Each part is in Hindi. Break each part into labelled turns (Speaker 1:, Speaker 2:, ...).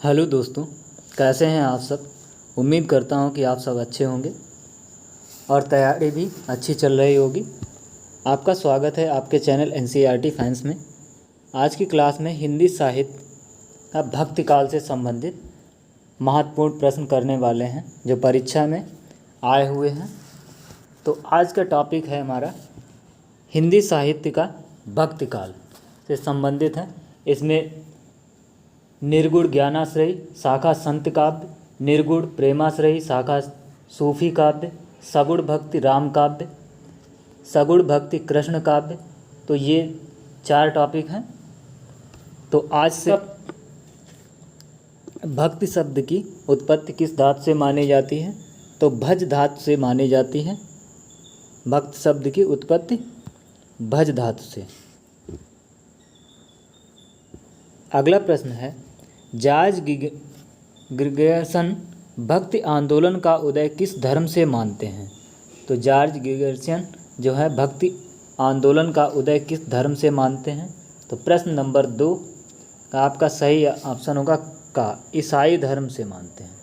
Speaker 1: हेलो दोस्तों, कैसे हैं आप सब। उम्मीद करता हूं कि आप सब अच्छे होंगे और तैयारी भी अच्छी चल रही होगी। आपका स्वागत है आपके चैनल एनसीईआरटी फाइंस में। आज की क्लास में हिंदी साहित्य का भक्ति काल से संबंधित महत्वपूर्ण प्रश्न करने वाले हैं जो परीक्षा में आए हुए हैं। तो आज का टॉपिक है हमारा हिंदी साहित्य का भक्ति काल से संबंधित है। इसमें निर्गुण ज्ञानाश्रयी शाखा संत काव्य, निर्गुण प्रेमाश्रयी शाखा सूफी काव्य, सगुण भक्ति राम काव्य, सगुण भक्ति कृष्ण काव्य। तो ये 4 टॉपिक हैं। तो आज से भक्ति शब्द की उत्पत्ति किस धातु से मानी जाती है? तो भज धातु से मानी जाती है। भक्त शब्द की उत्पत्ति भज धातु से। अगला प्रश्न है, जॉर्ज ग्रिगर्सन भक्ति आंदोलन का उदय किस धर्म से मानते हैं? तो जॉर्ज ग्रिगर्सन जो है भक्ति आंदोलन का उदय किस धर्म से मानते हैं? तो प्रश्न नंबर 2 का आपका सही ऑप्शन होगा का, ईसाई धर्म से मानते हैं।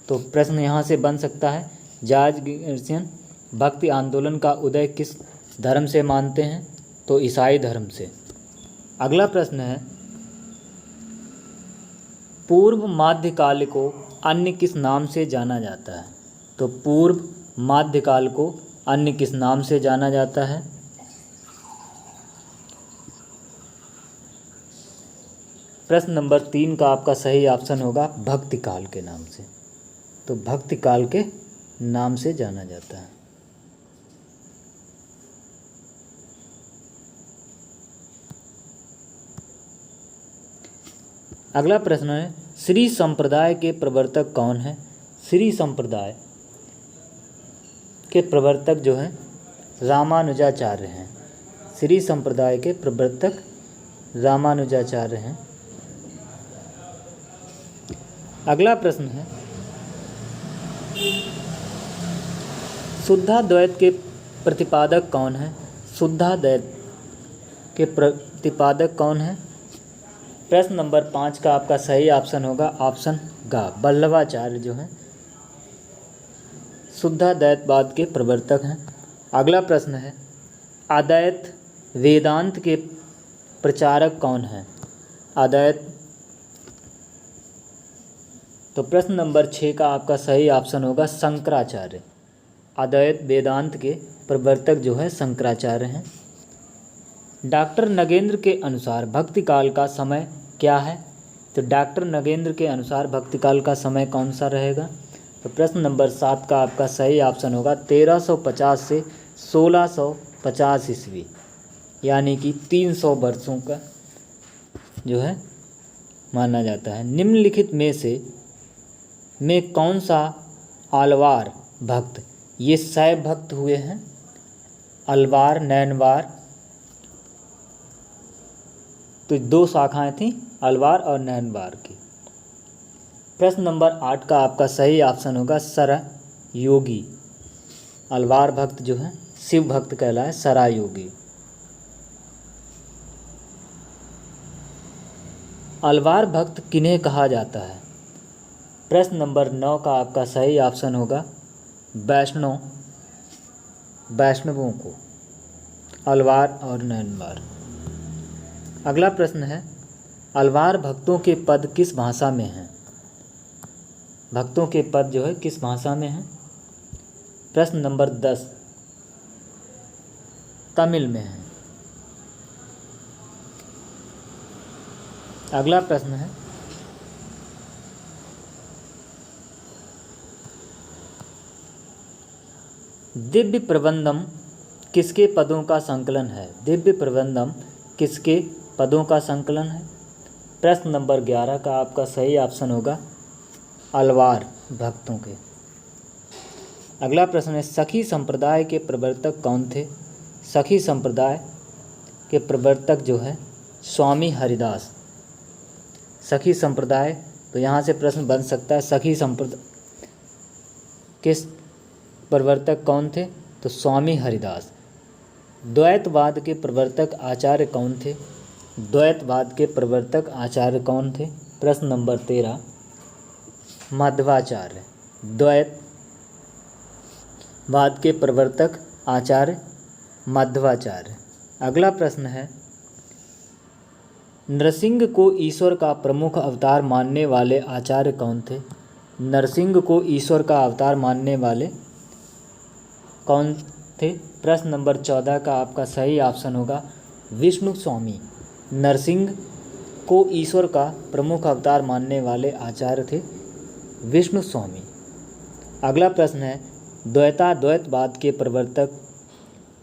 Speaker 1: तो प्रश्न यहाँ से बन सकता है, जॉर्ज ग्रिगर्सन भक्ति आंदोलन का उदय किस धर्म से मानते हैं? तो ईसाई धर्म से। अगला प्रश्न है, पूर्व मध्यकाल को अन्य किस नाम से जाना जाता है? तो पूर्व मध्यकाल को अन्य किस नाम से जाना जाता है? प्रश्न नंबर 3 का आपका सही ऑप्शन होगा भक्ति काल के नाम से। तो भक्ति काल के नाम से जाना जाता है। अगला प्रश्न है, श्री संप्रदाय के प्रवर्तक कौन है? श्री संप्रदाय के प्रवर्तक जो हैं रामानुजाचार्य हैं। श्री संप्रदाय के प्रवर्तक रामानुजाचार्य हैं। अगला प्रश्न है, शुद्धाद्वैत के प्रतिपादक कौन है? शुद्धाद्वैत के प्रतिपादक कौन है? प्रश्न नंबर 5 का आपका सही ऑप्शन होगा ऑप्शन ग, वल्लभाचार्य जो हैं शुद्धाद्वैतवाद के प्रवर्तक हैं। अगला प्रश्न है, अद्वैत वेदांत के प्रचारक कौन हैं? अद्वैत। तो प्रश्न नंबर 6 का आपका सही ऑप्शन होगा शंकराचार्य। अद्वैत वेदांत के प्रवर्तक जो है शंकराचार्य हैं। डॉक्टर नगेंद्र के अनुसार भक्ति काल का समय क्या है? तो डॉक्टर नगेंद्र के अनुसार भक्ति काल का समय कौन सा रहेगा? तो प्रश्न नंबर 7 का आपका सही ऑप्शन होगा 1350 से 1650 ईस्वी, यानी कि 300 वर्षों का जो है माना जाता है। निम्नलिखित में कौन सा आलवार भक्त, ये शैव भक्त हुए हैं? अलवार, नैनवार। तो 2 शाखाएं थीं, अलवार और नैनवार की। प्रश्न नंबर 8 का आपका सही ऑप्शन होगा सरायोगी। अलवार भक्त जो है शिव भक्त कहलाए सरायोगी। अलवार भक्त किन्हें कहा जाता है? प्रश्न नंबर 9 का आपका सही ऑप्शन होगा वैष्णवों को, अलवार और नैनवार। अगला प्रश्न है, अलवार भक्तों के पद किस भाषा में हैं? भक्तों के पद जो है किस भाषा में हैं? प्रश्न नंबर 10 तमिल में है। अगला प्रश्न है, दिव्य प्रबंधम किसके पदों का संकलन है? दिव्य प्रबंधम किसके पदों का संकलन है? प्रश्न नंबर 11 का आपका सही ऑप्शन होगा अलवार भक्तों के। अगला प्रश्न है, सखी संप्रदाय के प्रवर्तक कौन थे? सखी संप्रदाय के प्रवर्तक जो है स्वामी हरिदास। सखी संप्रदाय, तो यहाँ से प्रश्न बन सकता है सखी संप्रदाय के प्रवर्तक कौन थे? तो स्वामी हरिदास। द्वैतवाद के प्रवर्तक आचार्य कौन थे? द्वैतवाद के प्रवर्तक आचार्य कौन थे? प्रश्न नंबर 13 माधवाचार्य। द्वैतवाद के प्रवर्तक आचार्य माधवाचार्य। अगला प्रश्न है नरसिंह को ईश्वर का प्रमुख अवतार मानने वाले आचार्य कौन थे? नरसिंह को ईश्वर का अवतार मानने वाले कौन थे? प्रश्न नंबर 14 का आपका सही ऑप्शन होगा विष्णु स्वामी। नरसिंह को ईश्वर का प्रमुख अवतार मानने वाले आचार्य थे विष्णु स्वामी। अगला प्रश्न है द्वैतवाद के प्रवर्तक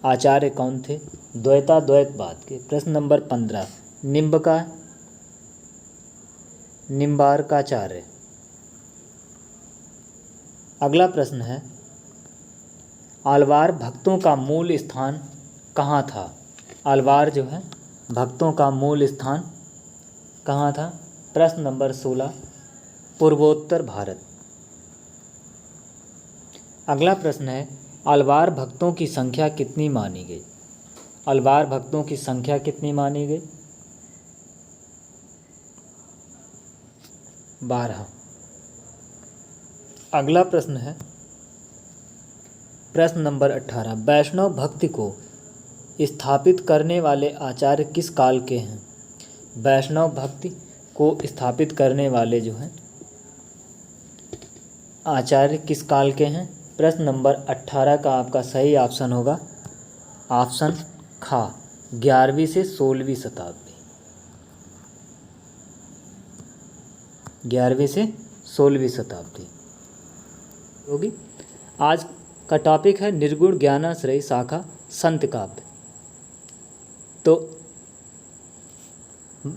Speaker 1: आचार्य कौन थे? द्वैतवाद के। प्रश्न नंबर 15 निम्बार्काचार्य। अगला प्रश्न है आलवार भक्तों का मूल स्थान कहाँ था? आलवार जो है भक्तों का मूल स्थान कहाँ था? प्रश्न नंबर 16 पूर्वोत्तर भारत। अगला प्रश्न है आलवार भक्तों की संख्या कितनी मानी गई? आलवार भक्तों की संख्या कितनी मानी गई? 12। अगला प्रश्न है प्रश्न नंबर 18 वैष्णव भक्ति को स्थापित करने वाले आचार्य किस काल के हैं? वैष्णव भक्ति को स्थापित करने वाले जो हैं आचार्य किस काल के हैं? प्रश्न नंबर 18 का आपका सही ऑप्शन होगा ऑप्शन खा 11वीं से 16वीं शताब्दी। 11वीं से 16वीं शताब्दी होगी। आज का टॉपिक है निर्गुण ज्ञानाश्रय शाखा संत काव्य। तो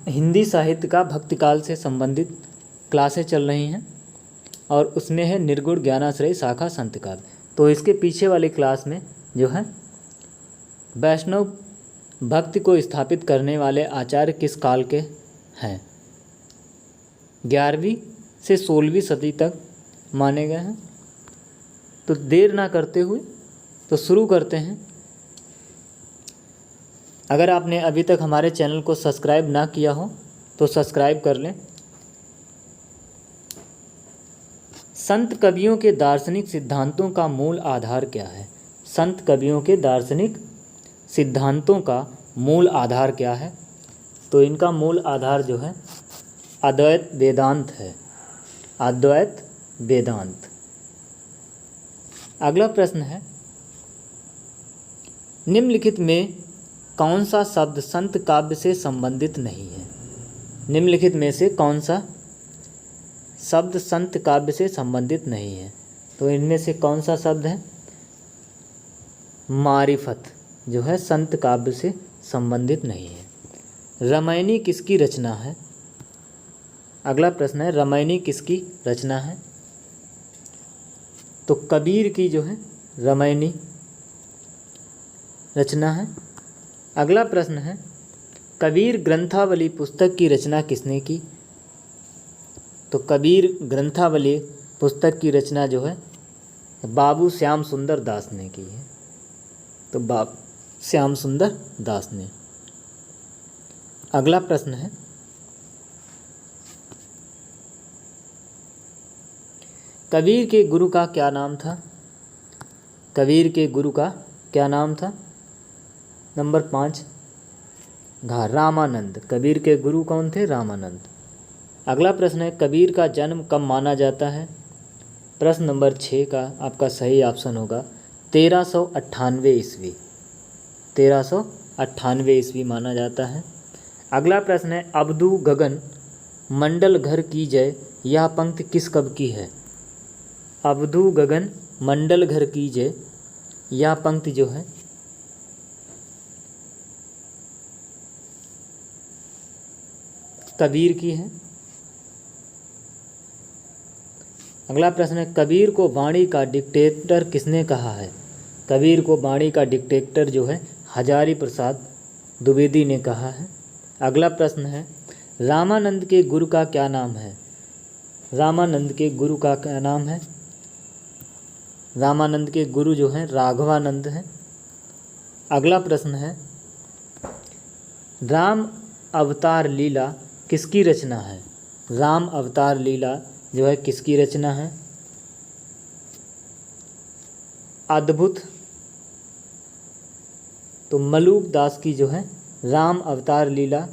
Speaker 1: हिंदी साहित्य का भक्तिकाल से संबंधित क्लासें चल रही हैं और उसमें है निर्गुण ज्ञानाश्रय शाखा संत काव्य। तो इसके पीछे वाली क्लास में जो है वैष्णव भक्ति को स्थापित करने वाले आचार्य किस काल के हैं? 11वीं से 16वीं सदी तक माने गए हैं। तो देर ना करते हुए तो शुरू करते हैं। अगर आपने अभी तक हमारे चैनल को सब्सक्राइब ना किया हो तो सब्सक्राइब कर लें। संत कवियों के दार्शनिक सिद्धांतों का मूल आधार क्या है? संत कवियों के दार्शनिक सिद्धांतों का मूल आधार क्या है? तो इनका मूल आधार जो है अद्वैत वेदांत है। अद्वैत वेदांत। अगला प्रश्न है निम्नलिखित में कौन सा शब्द संत काव्य से संबंधित नहीं है? निम्नलिखित में से कौन सा शब्द संत काव्य से संबंधित नहीं है? तो इनमें से कौन सा शब्द है? मारिफत जो है संत काव्य से संबंधित नहीं है। रामायणी किसकी रचना है? अगला प्रश्न है रामायणी किसकी रचना है? तो कबीर की जो है रामायणी रचना है। अगला प्रश्न है कबीर ग्रंथावली पुस्तक की रचना किसने की? तो कबीर ग्रंथावली पुस्तक की रचना जो है बाबू श्याम सुंदर दास ने की है। तो श्याम सुंदर दास ने। अगला प्रश्न है कबीर के गुरु का क्या नाम था? कबीर के गुरु का क्या नाम था? नंबर 5 रामानंद। कबीर के गुरु कौन थे? रामानंद। अगला प्रश्न है कबीर का जन्म कब माना जाता है? प्रश्न नंबर 6 का आपका सही ऑप्शन होगा 1398 ईस्वी। 1398 ईस्वी माना जाता है। अगला प्रश्न है अब्दू गगन मंडल घर की जय यह पंक्ति किस कवि की है? अब्दू गगन मंडल घर की जय यह पंक्ति जो है कबीर की है। अगला प्रश्न है कबीर को वाणी का डिक्टेटर किसने कहा है? कबीर को वाणी का डिक्टेटर जो है हजारी प्रसाद द्विवेदी ने कहा है। अगला प्रश्न है रामानंद के गुरु का क्या नाम है? रामानंद के गुरु का क्या नाम है? रामानंद के गुरु जो हैं राघवानंद हैं। अगला प्रश्न है राम अवतार लीला किसकी रचना है? राम अवतार लीला जो है किसकी रचना है? अद्भुत, तो मलूक दास की जो है राम अवतार लीला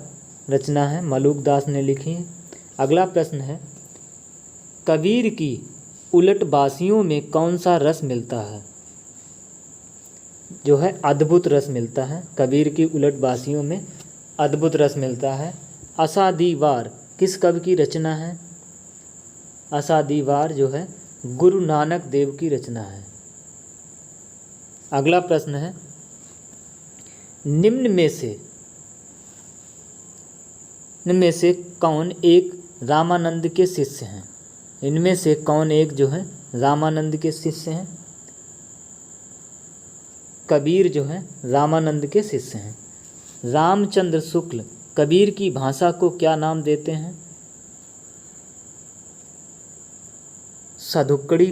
Speaker 1: रचना है, मलूक दास ने लिखी है। अगला प्रश्न है, कबीर की उलटबासियों में कौन सा रस मिलता है? जो है अद्भुत रस मिलता है। कबीर की उलटबासियों में अद्भुत रस मिलता है। असादीवार किस कवि की रचना है? असादीवार जो है गुरु नानक देव की रचना है। अगला प्रश्न है, निम्न में से कौन एक रामानंद के शिष्य हैं? इनमें से कौन एक जो है रामानंद के शिष्य हैं? कबीर जो है रामानंद के शिष्य हैं। रामचंद्र शुक्ल कबीर की भाषा को क्या नाम देते हैं? साधुकड़ी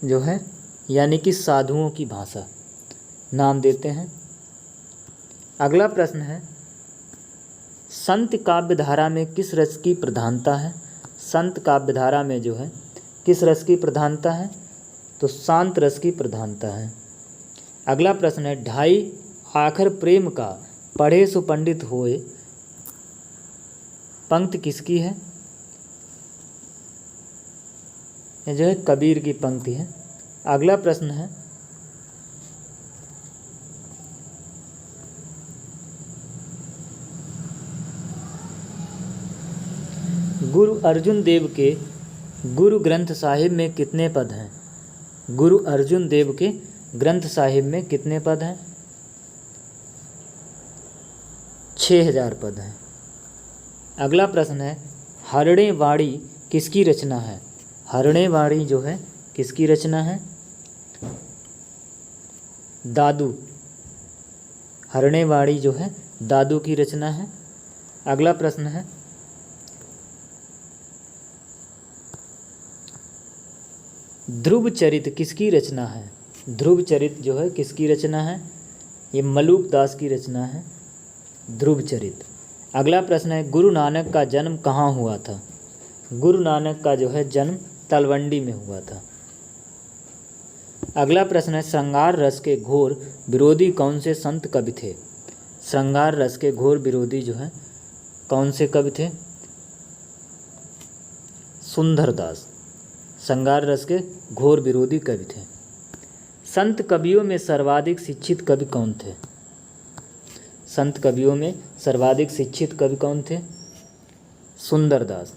Speaker 1: जो है यानी कि साधुओं की भाषा नाम देते हैं। अगला प्रश्न है, संत काव्य धारा में किस रस की प्रधानता है? संत काव्य धारा में जो है किस रस की प्रधानता है? तो शांत रस की प्रधानता है। अगला प्रश्न है, ढाई आखर प्रेम का पढ़े सो पंडित होए पंक्ति किसकी है? ये जो है कबीर की पंक्ति है। अगला प्रश्न है, गुरु अर्जुन देव के गुरु ग्रंथ साहिब में कितने पद हैं? गुरु अर्जुन देव के ग्रंथ साहिब में कितने पद हैं? 6000 पद हैं। अगला प्रश्न है, हरणे वाणी किसकी रचना है? हरणे वाणी जो है किसकी रचना है? दादू। हरणे वाणी जो है दादू की रचना है। अगला प्रश्न है, ध्रुव चरित किसकी रचना है? ध्रुव चरित जो है किसकी रचना है? ये मलूक दास की रचना है, ध्रुव चरित। अगला प्रश्न है, गुरु नानक का जन्म कहाँ हुआ था? गुरु नानक का जो है जन्म तलवंडी में हुआ था। अगला प्रश्न है, श्रृंगार रस के घोर विरोधी कौन से संत कवि थे? श्रृंगार रस के घोर विरोधी जो है कौन से कवि थे? सुंदरदास श्रृंगार रस के घोर विरोधी कवि थे। संत कवियों में सर्वाधिक शिक्षित कवि कौन थे? संत कवियों में सर्वाधिक शिक्षित कवि कौन थे? सुंदरदास।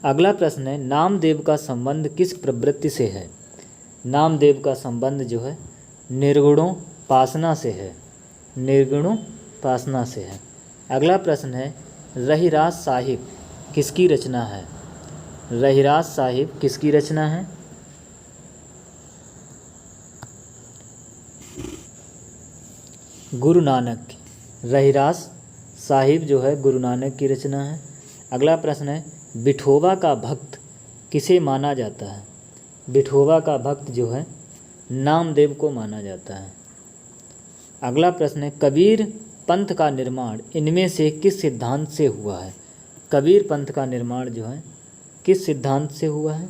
Speaker 1: अगला प्रश्न है, नामदेव का संबंध किस प्रवृत्ति से है? नामदेव का संबंध जो है निर्गुणोपासना से है, निर्गुणोपासना से है। अगला प्रश्न है, रहीराज साहिब किसकी रचना है? रहीराज साहिब किसकी रचना है? गुरु नानक की। रहीराज साहिब जो है गुरु नानक की रचना है। अगला प्रश्न है, विठोबा का भक्त किसे माना जाता है? विठोबा का भक्त जो है नामदेव को माना जाता है। अगला प्रश्न है, कबीर पंथ का निर्माण इनमें से किस सिद्धांत से हुआ है? कबीर पंथ का निर्माण जो है किस सिद्धांत से हुआ है?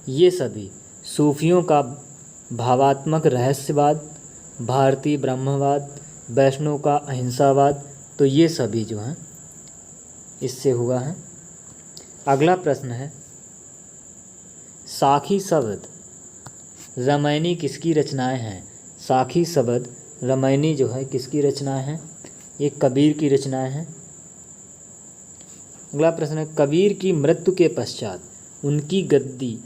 Speaker 1: ये सभी सूफियों का भावात्मक रहस्यवाद, भारतीय ब्रह्मवाद, वैष्णव का अहिंसावाद, तो ये सभी जो हैं इससे हुआ है। अगला प्रश्न है, साखी शब्द रामायणी किसकी रचनाएं हैं? साखी शब्द रामायणी जो है किसकी रचनाएं हैं? ये कबीर की रचनाएं हैं। अगला प्रश्न है, कबीर की मृत्यु के पश्चात उनकी गद्दी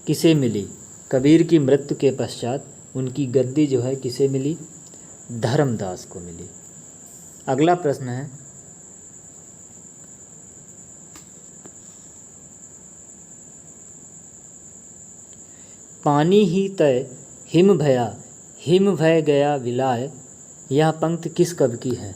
Speaker 1: किसे मिली? कबीर की मृत्यु के पश्चात उनकी गद्दी जो है किसे मिली? धर्मदास को मिली। अगला प्रश्न है, पानी ही तय हिम भया हिम भय गया विलाय, यह पंक्ति किस कवि की है?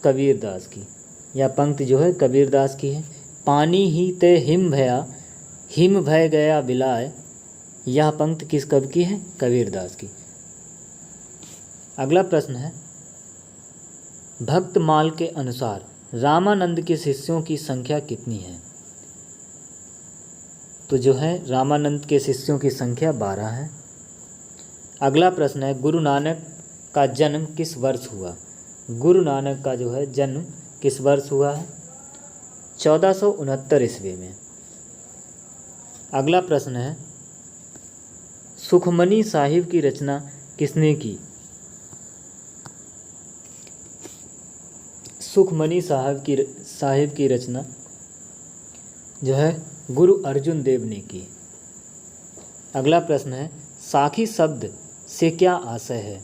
Speaker 1: कबीरदास की। यह पंक्ति जो है कबीरदास की है। पानी ही ते हिम भया हिम भय गया विलाय, यह पंक्ति किस कवि की है? कबीरदास की। अगला प्रश्न है, भक्तमाल के अनुसार रामानंद के शिष्यों की संख्या कितनी है? तो जो है रामानंद के शिष्यों की संख्या 12 है। अगला प्रश्न है, गुरु नानक का जन्म किस वर्ष हुआ? गुरु नानक का जो है जन्म किस वर्ष हुआ है? 1469 ईस्वी में। अगला प्रश्न है, सुखमनी साहिब की रचना किसने की? सुखमनी साहिब की रचना जो है गुरु अर्जुन देव ने की। अगला प्रश्न है, साखी शब्द से क्या आशय है?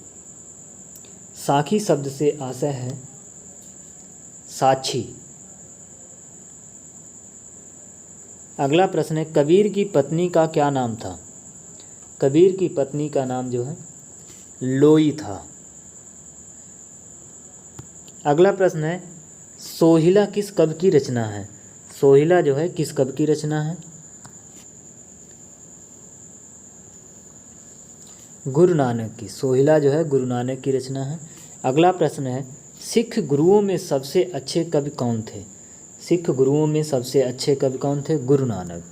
Speaker 1: साखी शब्द से आशय है साक्षी। अगला प्रश्न है, कबीर की पत्नी का क्या नाम था? कबीर की पत्नी का नाम जो है लोई था। अगला प्रश्न है, सोहिला किस कवि की रचना है? सोहिला जो है किस कवि की रचना है? गुरु नानक की। सोहिला जो है गुरु नानक की रचना है। अगला प्रश्न है, सिख गुरुओं में सबसे अच्छे कवि कौन थे? सिख गुरुओं में सबसे अच्छे कवि कौन थे? गुरु नानक।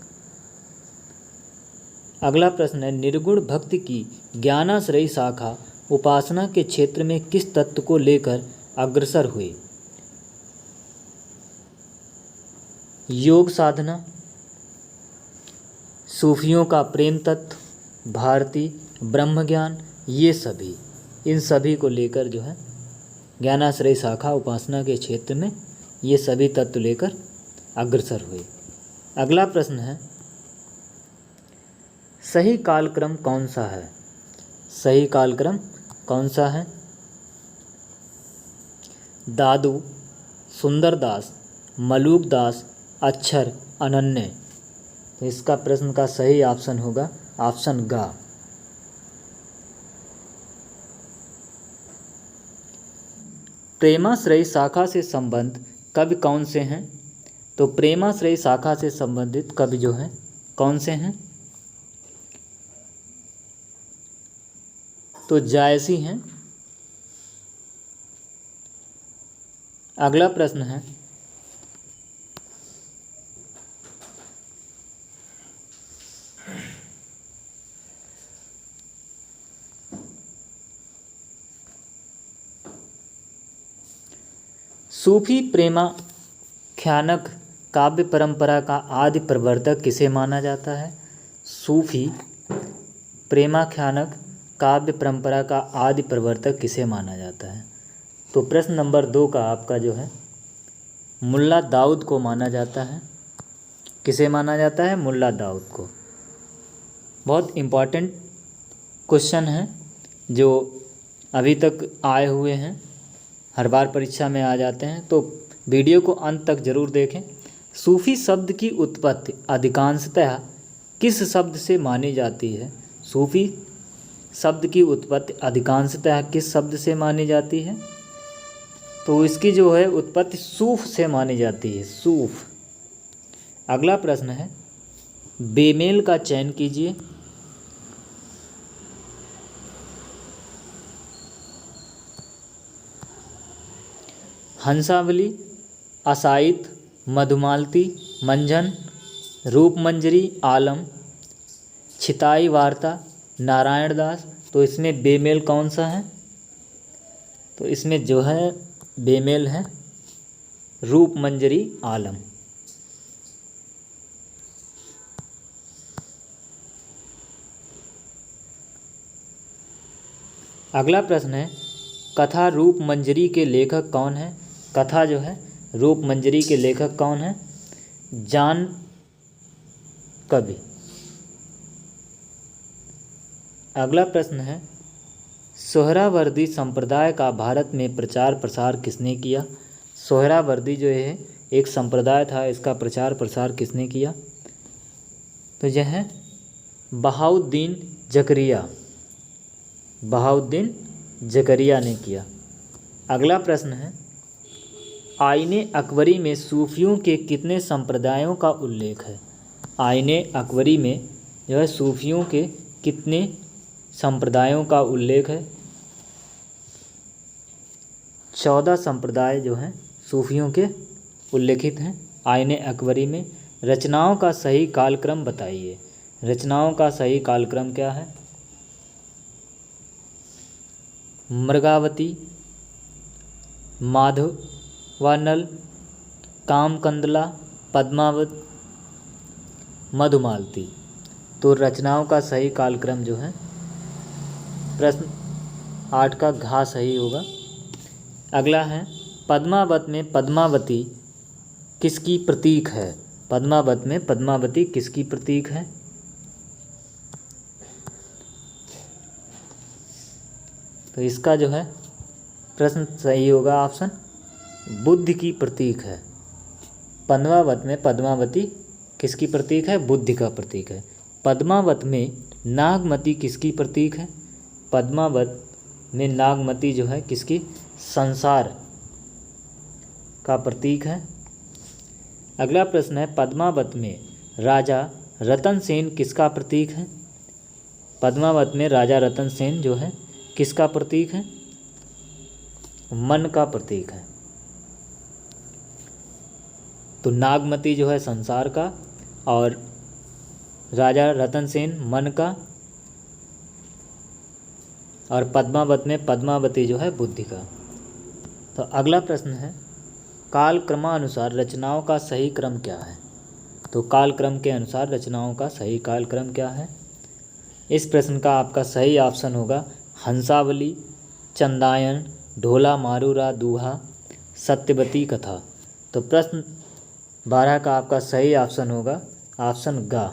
Speaker 1: अगला प्रश्न है, निर्गुण भक्ति की ज्ञानाश्रयी शाखा उपासना के क्षेत्र में किस तत्व को लेकर अग्रसर हुई? योग साधना, सूफियों का प्रेम तत्व, भारतीय ब्रह्म ज्ञान, ये सभी, इन सभी को लेकर जो है ज्ञानाश्रयी शाखा उपासना के क्षेत्र में ये सभी तत्व लेकर अग्रसर हुए। अगला प्रश्न है, सही कालक्रम कौन सा है? सही कालक्रम कौन सा है? दादू, सुंदरदास, मलूकदास, अक्षर, अनन्य। तो इसका प्रश्न का सही ऑप्शन होगा ऑप्शन गा। प्रेमाश्रयी शाखा से संबंध कवि कौन से हैं? तो प्रेमाश्रयी शाखा से संबंधित कवि जो हैं कौन से हैं? तो जायसी हैं। अगला प्रश्न है, सूफी प्रेमाख्यानक काव्य परंपरा का आदि प्रवर्तक किसे माना जाता है? सूफी प्रेमाख्यानक काव्य परंपरा का आदि प्रवर्तक किसे माना जाता है? तो प्रश्न नंबर 2 का आपका जो है मुल्ला दाऊद को माना जाता है। किसे माना जाता है? मुल्ला दाऊद को। बहुत इम्पॉर्टेंट क्वेश्चन है जो अभी तक आए हुए हैं, हर बार परीक्षा में आ जाते हैं, तो वीडियो को अंत तक जरूर देखें। सूफी शब्द की उत्पत्ति अधिकांशतः किस शब्द से मानी जाती है? सूफी शब्द की उत्पत्ति अधिकांशतः किस शब्द से मानी जाती है? तो इसकी जो है उत्पत्ति सूफ से मानी जाती है, सूफ। अगला प्रश्न है, बेमेल का चयन कीजिए। हंसावली, असाइत, मधुमालती, मंजन, रूपमंजरी, आलम, छिताई वार्ता, नारायण दास। तो इसमें बेमेल कौन सा है? तो इसमें जो है बेमेल है रूपमंजरी, आलम। अगला प्रश्न है, कथा रूपमंजरी के लेखक कौन है? कथा जो है रूपमंजरी के लेखक कौन है? जान कवि। अगला प्रश्न है, सोहरावर्दी संप्रदाय का भारत में प्रचार प्रसार किसने किया? सोहरावर्दी जो है एक संप्रदाय था, इसका प्रचार प्रसार किसने किया? तो यह है बहाउद्दीन ज़करिया। बहाउद्दीन ज़करिया ने किया। अगला प्रश्न है, आईने अकबरी में सूफियों के कितने संप्रदायों का उल्लेख है? आईने अकबरी में जो है सूफियों के कितने संप्रदायों का उल्लेख है? 14 संप्रदाय जो हैं सूफियों के उल्लेखित हैं आईने अकबरी में। रचनाओं का सही कालक्रम बताइए। रचनाओं का सही कालक्रम क्या है? मृगावती, माधवानल, कामकंदला, पद्मावत, मधुमालती। तो रचनाओं का सही कालक्रम जो है प्रश्न 8 का घ सही होगा। अगला है पद्मावत में पद्मावती किसकी प्रतीक है? पद्मावत में पद्मावती किसकी प्रतीक है? तो इसका जो है प्रश्न सही होगा ऑप्शन बुद्धि की प्रतीक है। पद्मावत में पद्मावती किसकी प्रतीक है? बुद्धि का प्रतीक है। पद्मावत में नागमती किसकी प्रतीक है? पद्मावत में नागमती जो है किसकी? संसार का प्रतीक है। अगला प्रश्न है पद्मावत में राजा रतन सेन किसका प्रतीक है? पद्मावत में राजा रतन सेन जो है किसका प्रतीक है? मन का प्रतीक है। तो नागमती जो है संसार का और राजा रतन सेन मन का, और पद्मावत में पद्मावती जो है बुद्धि का। तो अगला प्रश्न है काल क्रमानुसार रचनाओं का सही क्रम क्या है? तो काल क्रम के अनुसार रचनाओं का सही काल क्रम क्या है? इस प्रश्न का आपका सही ऑप्शन होगा हंसावली, चंदायन, ढोला मारूरा दूहा, सत्यवती कथा। तो प्रश्न 12 का आपका सही ऑप्शन होगा ऑप्शन ग।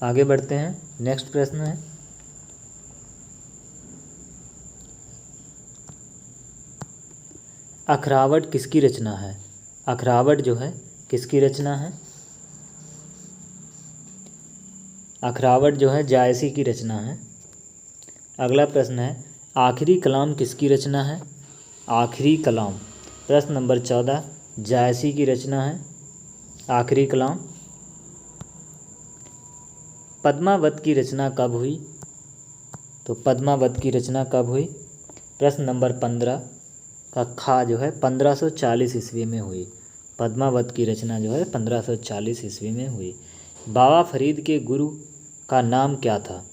Speaker 1: आगे बढ़ते हैं। नेक्स्ट प्रश्न है अखरावट किसकी रचना है? अखरावट जो है किसकी रचना है? अखरावट जो है जायसी की रचना है। अगला प्रश्न है आखिरी कलाम किसकी रचना है? आखिरी कलाम प्रश्न नंबर 14 जायसी की रचना है आखिरी कलाम। पद्मावत की रचना कब हुई? तो पद्मावत की रचना कब हुई? प्रश्न नंबर 15 का खा जो है 1540 ईस्वी में हुई। पद्मावत की रचना जो है 1540 ईस्वी में हुई। बाबा फरीद के गुरु का नाम क्या था?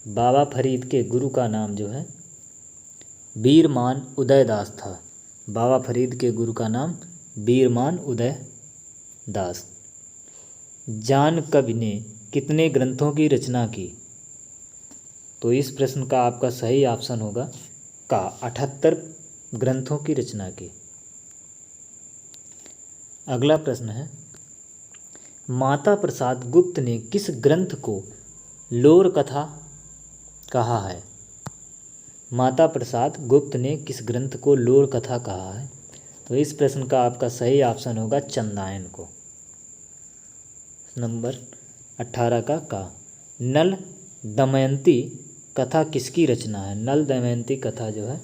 Speaker 1: बाबा फरीद के गुरु का नाम जो है बीरमान उदयदास था। बाबा फरीद के गुरु का नाम बीरमान उदयदास। जान कवि ने कितने ग्रंथों की रचना की? तो इस प्रश्न का आपका सही ऑप्शन होगा का 78 ग्रंथों की रचना की। अगला प्रश्न है माता प्रसाद गुप्त ने किस ग्रंथ को लोर कथा कहा है? माता प्रसाद गुप्त ने किस ग्रंथ को लोर कथा कहा है? तो इस प्रश्न का आपका सही ऑप्शन होगा चंदायन को। नंबर 18 का नल दमयंती कथा किसकी रचना है? नल दमयंती कथा जो है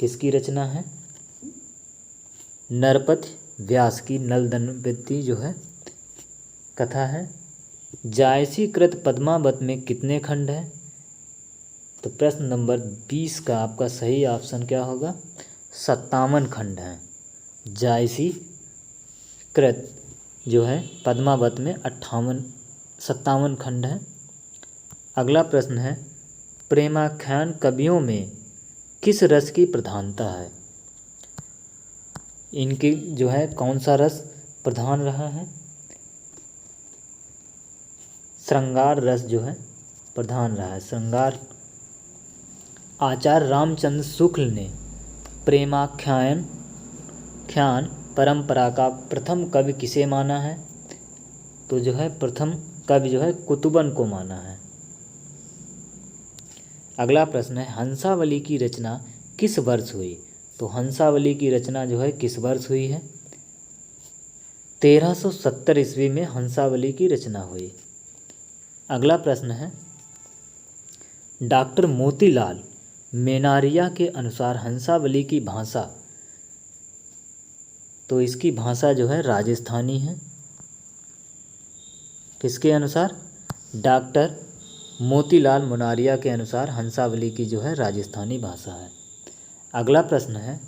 Speaker 1: किसकी रचना है? नरपति व्यास की नल दमयंती जो है कथा है। जायसी कृत पद्मावत में कितने खंड हैं? तो प्रश्न नंबर 20 का आपका सही ऑप्शन क्या होगा? 57 खंड हैं। जायसी कृत जो है पद्मावत में 57 खंड हैं। अगला प्रश्न है प्रेमाख्यान कवियों में किस रस की प्रधानता है? इनकी जो है कौन सा रस प्रधान रहा है? श्रृंगार रस जो है प्रधान रहा है। श्रृंगार। आचार्य रामचंद्र शुक्ल ने प्रेमाख्यान परंपरा का प्रथम कवि किसे माना है? तो जो है प्रथम कवि जो है कुतुबन को माना है। अगला प्रश्न है हंसावली की रचना किस वर्ष हुई? तो हंसावली की रचना जो है किस वर्ष हुई है? 1370 ईस्वी में हंसावली की रचना हुई। अगला प्रश्न है डॉक्टर मोतीलाल मेनारिया के अनुसार हंसावली की भाषा, तो इसकी भाषा जो है राजस्थानी है। किसके अनुसार? डॉक्टर मोतीलाल मुनारिया के अनुसार हंसावली की जो है राजस्थानी भाषा है। अगला प्रश्न है,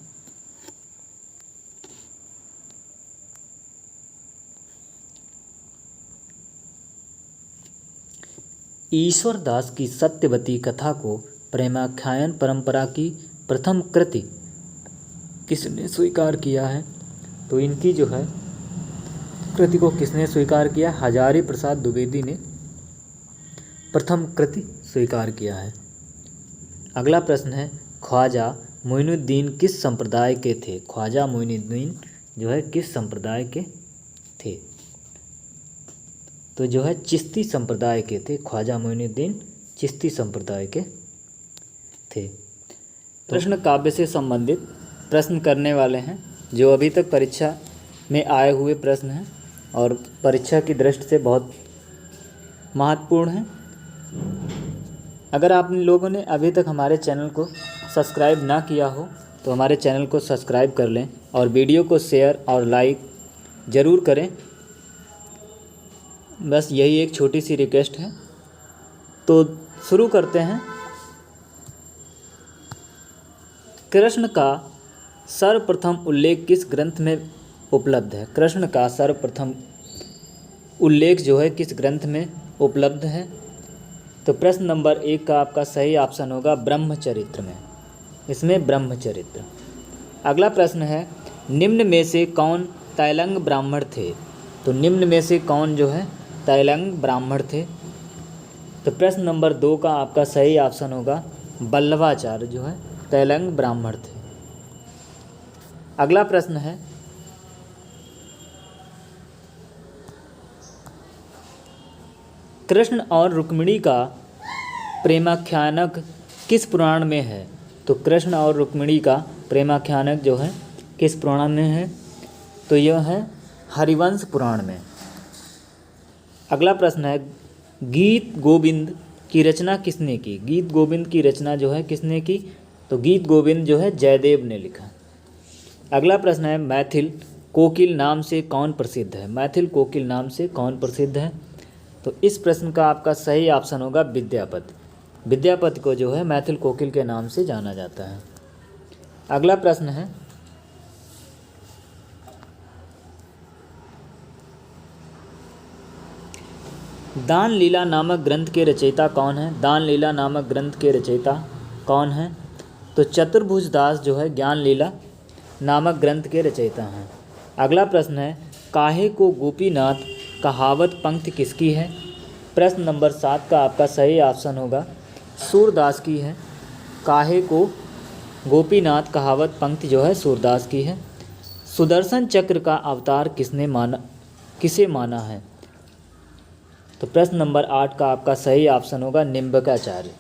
Speaker 1: ईश्वर दास की सत्यवती कथा को प्रेमाख्यान परंपरा की प्रथम कृति किसने स्वीकार किया है? तो इनकी जो है कृति को किसने स्वीकार किया? हजारी प्रसाद द्विवेदी ने प्रथम कृति स्वीकार किया है। अगला प्रश्न है, ख्वाजा मोइनुद्दीन किस संप्रदाय के थे? ख्वाजा मोइनुद्दीन जो है किस संप्रदाय के थे? तो जो है चिश्ती संप्रदाय के थे। ख्वाजा मोइनुद्दीन चिश्ती संप्रदाय के थे। प्रश्न काव्य से संबंधित प्रश्न करने वाले हैं जो अभी तक परीक्षा में आए हुए प्रश्न हैं और परीक्षा की दृष्टि से बहुत महत्वपूर्ण हैं। अगर आप लोगों ने अभी तक हमारे चैनल को सब्सक्राइब ना किया हो तो हमारे चैनल को सब्सक्राइब कर लें और वीडियो को शेयर और लाइक ज़रूर करें। बस यही एक छोटी सी रिक्वेस्ट है। तो शुरू करते हैं। कृष्ण का सर्वप्रथम उल्लेख किस ग्रंथ में उपलब्ध है? कृष्ण का सर्वप्रथम उल्लेख जो है किस ग्रंथ में उपलब्ध है? तो प्रश्न नंबर 1 का आपका सही ऑप्शन होगा ब्रह्मचरित्र में। इसमें ब्रह्मचरित्र। अगला प्रश्न है, निम्न में से कौन तैलंग ब्राह्मण थे? तो निम्न में से कौन जो है तैलंग ब्राह्मण थे? तो प्रश्न नंबर 2 का आपका सही ऑप्शन होगा वल्लभाचार्य जो है तैलंग ब्राह्मण थे। अगला प्रश्न है, कृष्ण और रुक्मिणी का प्रेमाख्यानक किस पुराण में है? तो कृष्ण और रुक्मिणी का प्रेमाख्यानक जो है किस पुराण में है? तो यह है हरिवंश पुराण में। अगला प्रश्न है, गीत गोविंद की रचना किसने की? गीत गोविंद की रचना जो है किसने की? तो गीत गोविंद जो है जयदेव ने लिखा। अगला प्रश्न है, मैथिल कोकिल नाम से कौन प्रसिद्ध है? मैथिल कोकिल नाम से कौन प्रसिद्ध है? तो इस प्रश्न का आपका सही ऑप्शन होगा विद्यापति। विद्यापति को जो है मैथिल कोकिल के नाम से जाना जाता है। अगला प्रश्न है, दान लीला नामक ग्रंथ के रचयिता कौन है? दान लीला नामक ग्रंथ के रचयिता कौन है? तो चतुर्भुज दास जो है ज्ञान लीला नामक ग्रंथ के रचयिता हैं। अगला प्रश्न है, काहे को गोपीनाथ कहावत पंक्ति किसकी है? प्रश्न नंबर 7 का आपका सही ऑप्शन होगा सूरदास की है। काहे को गोपीनाथ कहावत पंक्ति जो है सूरदास की है। सुदर्शन चक्र का अवतार किसे माना है? तो प्रश्न नंबर 8 का आपका सही ऑप्शन होगा निम्बकाचार्य।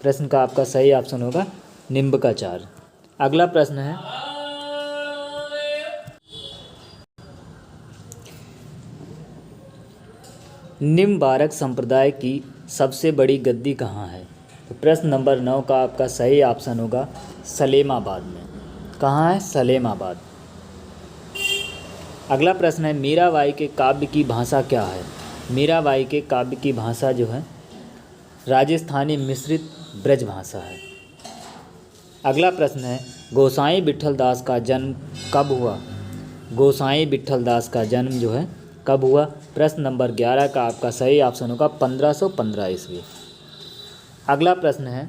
Speaker 1: प्रश्न का आपका सही ऑप्शन होगा निम्बकाचार्य। अगला प्रश्न है, निम्बारक संप्रदाय की सबसे बड़ी गद्दी कहाँ है? तो प्रश्न नंबर 9 का आपका सही ऑप्शन होगा सलेमाबाद में। कहाँ है? सलेमाबाद। अगला प्रश्न है, मीराबाई के काव्य की भाषा क्या है? मीराबाई के काव्य की भाषा जो है राजस्थानी मिश्रित ब्रज भाषा है। अगला प्रश्न है, गोसाई विट्ठल दास का जन्म कब हुआ? गोसाई विट्ठल दास का जन्म जो है कब हुआ? प्रश्न नंबर 11 का आपका सही ऑप्शन होगा 1515 ईस्वी। अगला प्रश्न है,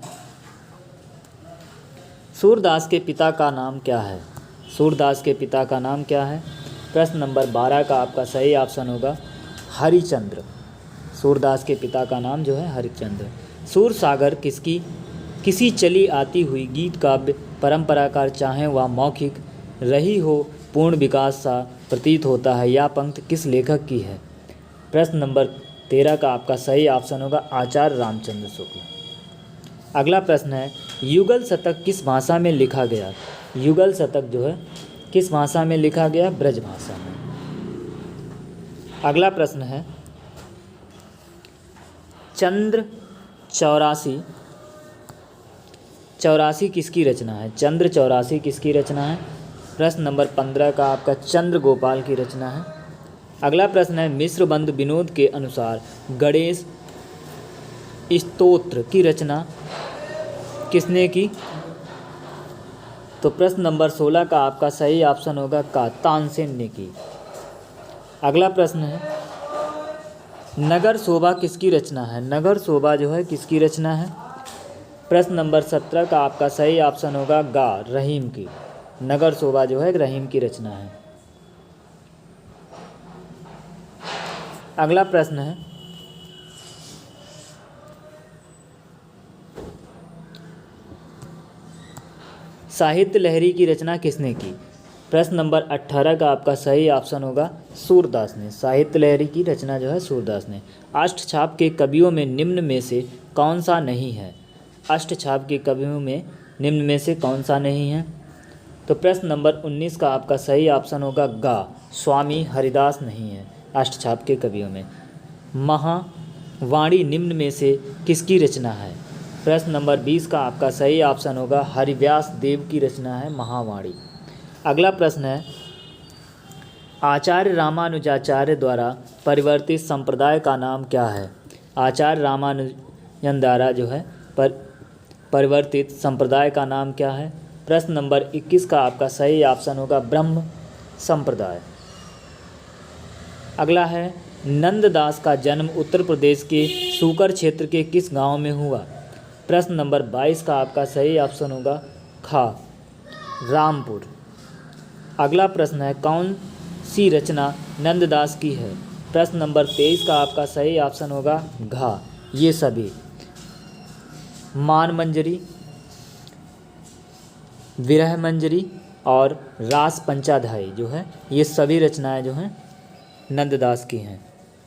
Speaker 1: सूरदास के पिता का नाम क्या है? सूरदास के पिता का नाम क्या है? प्रश्न नंबर 12 का आपका सही ऑप्शन होगा हरिचंद्र। सूरदास के पिता का नाम जो है हरिचंद्र। सूरसागर किसी चली आती हुई गीत काव्य परंपरा का चाहे वह मौखिक रही हो पूर्ण विकास सा प्रतीत होता है, यह पंक्ति किस लेखक की है? प्रश्न नंबर 13 का आपका सही ऑप्शन होगा आचार्य रामचंद्र शुक्ल। अगला प्रश्न है, युगल शतक किस भाषा में लिखा गया? युगल शतक जो है किस भाषा में लिखा गया? ब्रज भाषा में। अगला प्रश्न है, चंद्र 84 किसकी रचना है? चंद्र 84 किसकी रचना है? प्रश्न नंबर 15 का आपका चंद्र गोपाल की रचना है। अगला प्रश्न है मिश्रबंध विनोद के अनुसार गणेश स्तोत्र की रचना किसने की? तो प्रश्न नंबर 16 का आपका सही ऑप्शन होगा का, तानसेन ने की। अगला प्रश्न है नगर शोभा किसकी रचना है? नगर शोभा जो है किसकी रचना है? प्रश्न नंबर 17 का आपका सही ऑप्शन होगा गा, रहीम की। नगर शोभा जो है रहीम की रचना है। अगला प्रश्न है साहित्य लहरी की रचना किसने की? प्रश्न नंबर 18 का आपका सही ऑप्शन होगा सूरदास ने। साहित्य लहरी की रचना जो है सूरदास ने। अष्टछाप के कवियों में निम्न में से कौन सा नहीं है? अष्टछाप के कवियों में निम्न में से कौन सा नहीं है? तो प्रश्न नंबर 19 का आपका सही ऑप्शन होगा गा, स्वामी हरिदास नहीं है अष्टछाप के कवियों में। महावाणी निम्न में से किसकी रचना है? प्रश्न नंबर 20 का आपका सही ऑप्शन होगा हरिव्यास देव की रचना है महावाणी। अगला प्रश्न है आचार्य रामानुजाचार्य द्वारा परिवर्तित संप्रदाय का नाम क्या है? आचार्य रामानुजन द्वारा जो है परिवर्तित संप्रदाय का नाम क्या है? प्रश्न नंबर 21 का आपका सही ऑप्शन होगा ब्रह्म संप्रदाय। अगला है नंददास का जन्म उत्तर प्रदेश के सूकर क्षेत्र के किस गांव में हुआ? प्रश्न नंबर 22 का आपका सही ऑप्शन होगा खा, रामपुर। अगला प्रश्न है कौन सी रचना नंददास की है? प्रश्न नंबर 23 का आपका सही ऑप्शन होगा घा, ये सभी। मान मंजरी, विरह मंजरी और रास पंचाध्यायी जो है ये सभी रचनाएं जो हैं नंददास की हैं।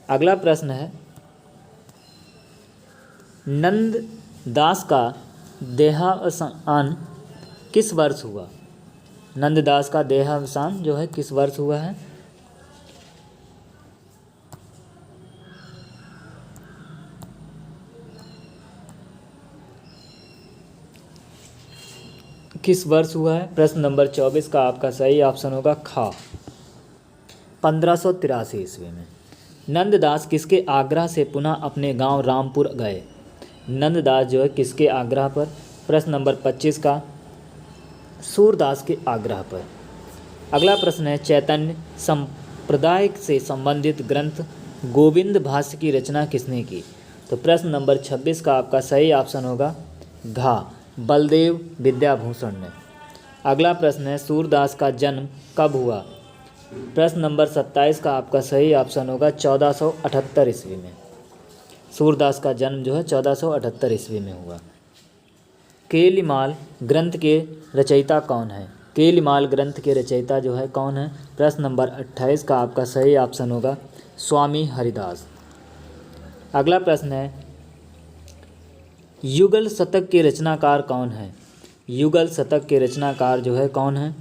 Speaker 1: अगला प्रश्न है नंददास का देहावसान किस वर्ष हुआ? नंददास का देहावसान जो है किस वर्ष हुआ है? किस वर्ष हुआ है? प्रश्न नंबर 24 का आपका सही ऑप्शन होगा खा, 1583 ईस्वी में। नंददास किसके आग्रह से पुनः अपने गांव रामपुर गए? नंददास जो है किसके आग्रह पर? प्रश्न नंबर 25 का सूरदास के आग्रह पर। अगला प्रश्न है चैतन्य संप्रदाय से संबंधित ग्रंथ गोविंद भाष्य की रचना किसने की? तो प्रश्न नंबर 26 का आपका सही ऑप्शन होगा घा, बलदेव विद्याभूषण ने। अगला प्रश्न है सूरदास का जन्म कब हुआ? प्रश्न नंबर 27 का आपका सही ऑप्शन होगा 1478 ईस्वी में। सूरदास का जन्म जो है 1478 ईस्वी में हुआ। केलिमाल ग्रंथ के रचयिता कौन है? केलिमाल ग्रंथ के रचयिता जो है कौन है? प्रश्न नंबर 28 का आपका सही ऑप्शन होगा स्वामी हरिदास। अगला प्रश्न है युगल शतक के रचनाकार कौन है? युगल शतक के रचनाकार जो है कौन है?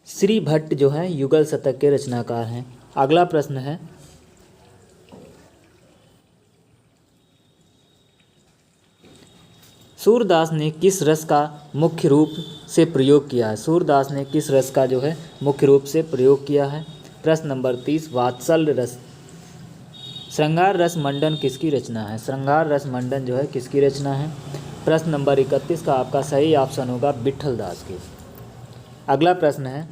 Speaker 1: श्री भट्ट जो है युगल शतक के रचनाकार हैं। अगला प्रश्न है सूरदास ने किस रस का मुख्य रूप से प्रयोग किया है? सूरदास ने किस रस का जो है मुख्य रूप से प्रयोग किया है? प्रश्न नंबर 30 वात्सल्य रस। श्रृंगार रस मंडन किसकी रचना है? श्रृंगार रस मंडन जो है किसकी रचना है? प्रश्न नंबर 31 का आपका सही ऑप्शन होगा विट्ठल दास की। अगला प्रश्न है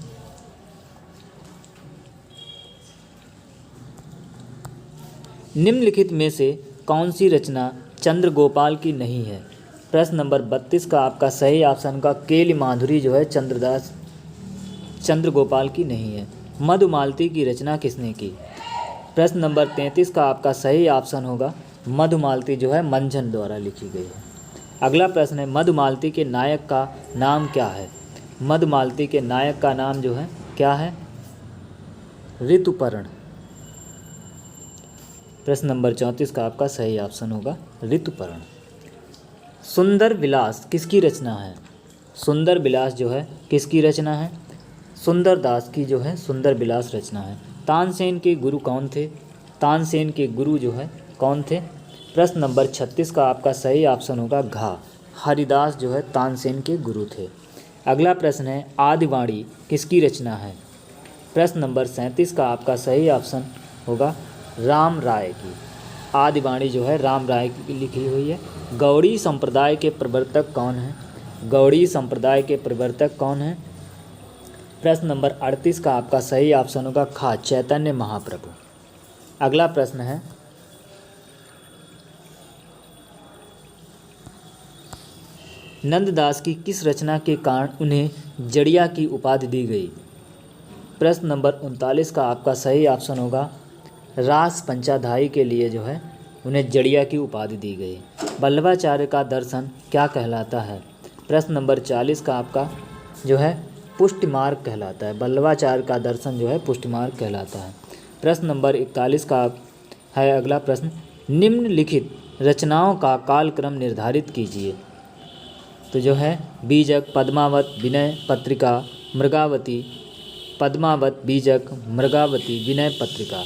Speaker 1: निम्नलिखित में से कौन सी रचना चंद्रगोपाल की नहीं है? प्रश्न नंबर 32 का आपका सही ऑप्शन का केली माधुरी जो है चंद्रगोपाल की नहीं है। मधुमालती की रचना किसने की? प्रश्न नंबर 33 का आपका सही ऑप्शन होगा मधुमालती जो है मंझन द्वारा लिखी गई है। अगला प्रश्न है मधुमालती के नायक का नाम क्या है? मधुमालती के नायक का नाम जो है क्या है? ऋतुपर्ण। प्रश्न नंबर 34 का आपका सही ऑप्शन होगा ऋतुपर्ण। सुंदर विलास किसकी रचना है? सुंदर विलास जो है किसकी रचना है? सुंदर दास की जो है सुंदर विलास रचना है। तानसेन के गुरु कौन थे? तानसेन के गुरु जो है कौन थे? प्रश्न नंबर 36 का आपका सही ऑप्शन होगा घा, हरिदास जो है तानसेन के गुरु थे। अगला प्रश्न है आदिवाणी किसकी रचना है? प्रश्न नंबर 37 का आपका सही ऑप्शन होगा राम राय की। आदिवाणी जो है राम राय की लिखी हुई है। गौड़ी संप्रदाय के प्रवर्तक कौन हैं? गौड़ी संप्रदाय के प्रवर्तक कौन हैं? प्रश्न नंबर 38 का आपका सही ऑप्शन होगा खा, चैतन्य महाप्रभु। अगला प्रश्न है नंददास की किस रचना के कारण उन्हें जड़िया की उपाधि दी गई? प्रश्न नंबर 39 का आपका सही ऑप्शन होगा रास पंचाध्यायी के लिए जो है उन्हें जड़िया की उपाधि दी गई। वल्लभाचार्य का दर्शन क्या कहलाता है? प्रश्न नंबर 40 का आपका जो है पुष्टि मार्ग कहलाता है। वल्लभाचार्य का दर्शन जो है पुष्टि मार्ग कहलाता है। प्रश्न नंबर 41 का है अगला प्रश्न, निम्नलिखित रचनाओं का कालक्रम निर्धारित कीजिए। तो जो है बीजक, पद्मावत, विनय पत्रिका, मृगावती, पद्मावत, बीजक, मृगावती, विनय पत्रिका।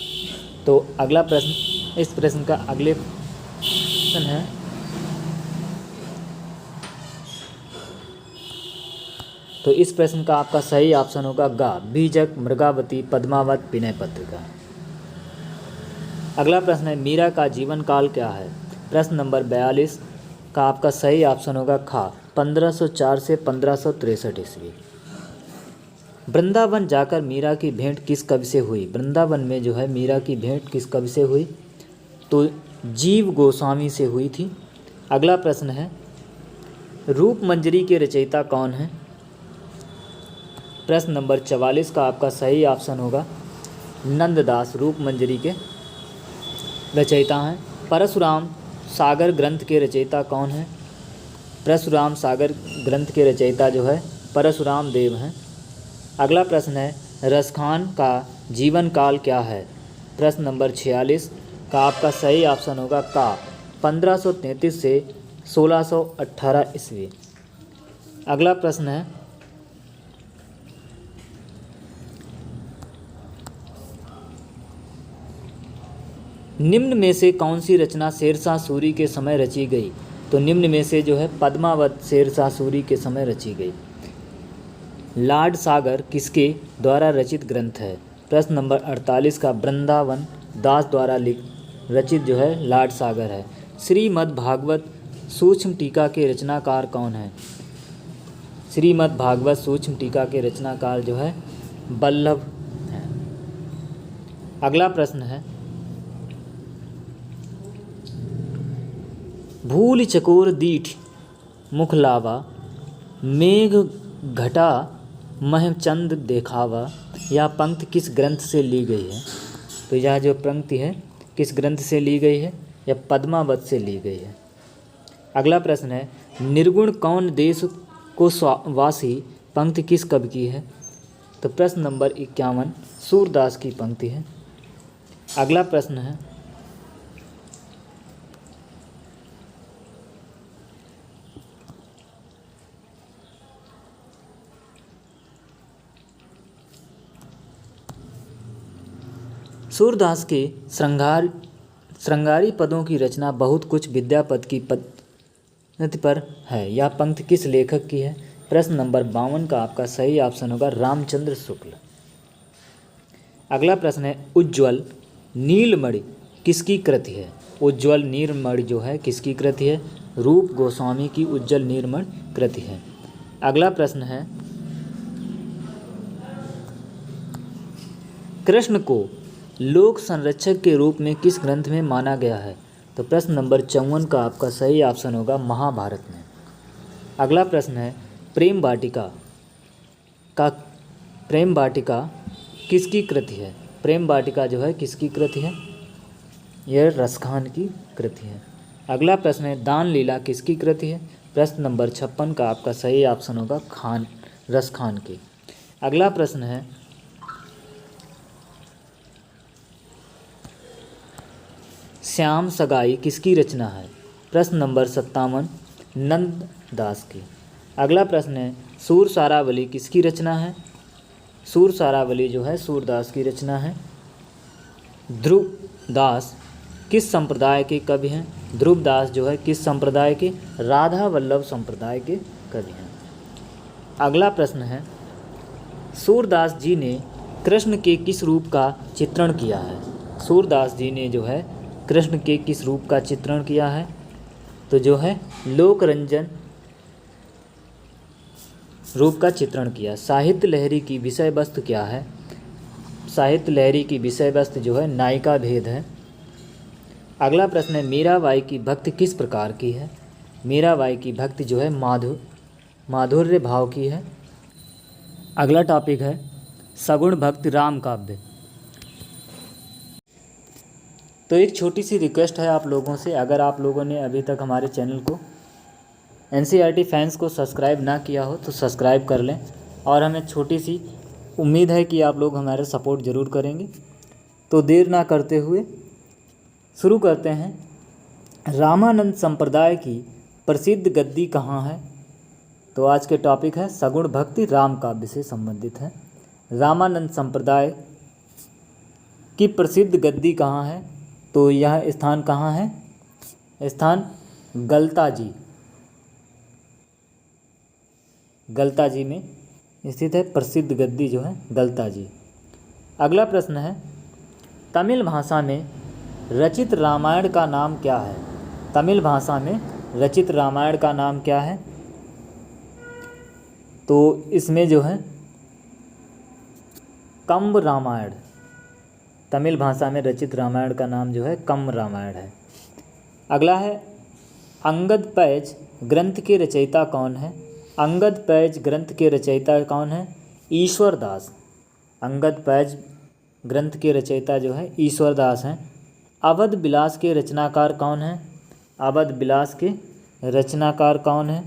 Speaker 1: तो अगला प्रश्न, इस प्रश्न का अगले प्रश्न है तो इस प्रश्न का आपका सही ऑप्शन होगा गा, बीजक, मृगावती, पद्मावत, विनय पत्रिका। अगला प्रश्न है मीरा का जीवन काल क्या है? प्रश्न नंबर 42 का आपका सही ऑप्शन होगा खा, 1504 से 1563 ईस्वी। वृंदावन जाकर मीरा की भेंट किस कवि से हुई? वृंदावन में जो है मीरा की भेंट किस कवि से हुई? तो जीव गोस्वामी से हुई थी। अगला प्रश्न है रूप मंजरी के रचयिता कौन हैं? प्रश्न नंबर 44 का आपका सही ऑप्शन होगा नंददास रूप मंजरी के रचयिता हैं। परशुराम सागर ग्रंथ के रचयिता कौन हैं? परशुराम सागर ग्रंथ के रचयिता जो है परशुराम देव हैं। अगला प्रश्न है रसखान का जीवन काल क्या है? प्रश्न नंबर 46 का आपका सही ऑप्शन होगा का, 1533 से 1618 ईस्वी। अगला प्रश्न है निम्न में से कौन सी रचना शेरशाह सूरी के समय रची गई? तो निम्न में से जो है पद्मावत शेरशाह सूरी के समय रची गई। लाड सागर किसके द्वारा रचित ग्रंथ है? प्रश्न नंबर 48 का वृंदावन दास द्वारा रचित जो है लाड सागर है। श्रीमद् भागवत सूक्ष्म टीका के रचनाकार कौन है? श्रीमद् भागवत सूक्ष्म टीका के रचनाकार जो है वल्लभ है। अगला प्रश्न है भूल चकोर दीठ मुखलावा, मेघ घटा महचंद देखावा, यह पंक्ति किस ग्रंथ से ली गई है? तो यह जो पंक्ति है किस ग्रंथ से ली गई है? यह पद्मावत से ली गई है। अगला प्रश्न है निर्गुण कौन देश को वासी पंक्ति किस कवि की है? तो प्रश्न नंबर 51 सूरदास की पंक्ति है। अगला प्रश्न है सूरदास के श्रृंगारी पदों की रचना बहुत कुछ विद्यापति की पद्धति पर है। यह पंक्ति किस लेखक की है? प्रश्न नंबर 52 का आपका सही ऑप्शन होगा रामचंद्र शुक्ल। अगला प्रश्न है उज्ज्वल नीलमणि किसकी कृति है? उज्ज्वल नीलमणि जो है किसकी कृति है? रूप गोस्वामी की उज्ज्वल नीलमणि कृति है। अगला प्रश्न है कृष्ण को लोक संरक्षक के रूप में किस ग्रंथ में माना गया है? तो प्रश्न नंबर 54 का आपका सही ऑप्शन होगा महाभारत में। अगला प्रश्न है प्रेम वाटिका किसकी कृति है? प्रेम वाटिका जो है किसकी कृति है? यह रसखान की कृति है। अगला प्रश्न है दान लीला किसकी कृति है? प्रश्न नंबर 56 का आपका सही ऑप्शन होगा रसखान की। अगला प्रश्न है श्याम सगाई किसकी रचना है? प्रश्न नंबर 57 नंददास की। अगला प्रश्न है सूर सारावली किसकी रचना है? सूर सारावली जो है सूरदास की रचना है। ध्रुवदास किस संप्रदाय के कवि हैं? ध्रुवदास जो है किस संप्रदाय के? राधा वल्लभ संप्रदाय के कवि हैं। अगला प्रश्न है सूरदास जी ने कृष्ण के किस रूप का चित्रण किया है? सूरदास जी ने जो है कृष्ण के किस रूप का चित्रण किया है? तो जो है लोक रंजन रूप का चित्रण किया। साहित्य लहरी की विषय वस्तु क्या है? साहित्य लहरी की विषय वस्तु जो है नायिका भेद है। अगला प्रश्न है मीराबाई की भक्ति किस प्रकार की है? मीराबाई की भक्ति जो है माधुर्य भाव की है। अगला टॉपिक है सगुण भक्ति राम काव्य। तो एक छोटी सी रिक्वेस्ट है आप लोगों से, अगर आप लोगों ने अभी तक हमारे चैनल को NCERT फैंस को सब्सक्राइब ना किया हो तो सब्सक्राइब कर लें, और हमें छोटी सी उम्मीद है कि आप लोग हमारा सपोर्ट ज़रूर करेंगे। तो देर ना करते हुए शुरू करते हैं। रामानंद संप्रदाय की प्रसिद्ध गद्दी कहाँ है? तो आज के टॉपिक है सगुण भक्ति राम काव्य से संबंधित है। रामानंद संप्रदाय की प्रसिद्ध गद्दी कहाँ है? तो यह स्थान कहाँ है? स्थान गलताजी, गलताजी में स्थित है प्रसिद्ध गद्दी जो है गलताजी। अगला प्रश्न है तमिल भाषा में रचित रामायण का नाम क्या है? तमिल भाषा में रचित रामायण का नाम क्या है? तो इसमें जो है कंब रामायण, तमिल भाषा में रचित रामायण का नाम जो है कंब रामायण है। अगला है अंगद पैज ग्रंथ के रचयिता कौन है? अंगद पैज ग्रंथ के रचयिता कौन है? ईश्वर दास। अंगद पैज ग्रंथ के रचयिता जो है ईश्वर दास हैं। अवध विलास के रचनाकार कौन है? अवध विलास के रचनाकार कौन है?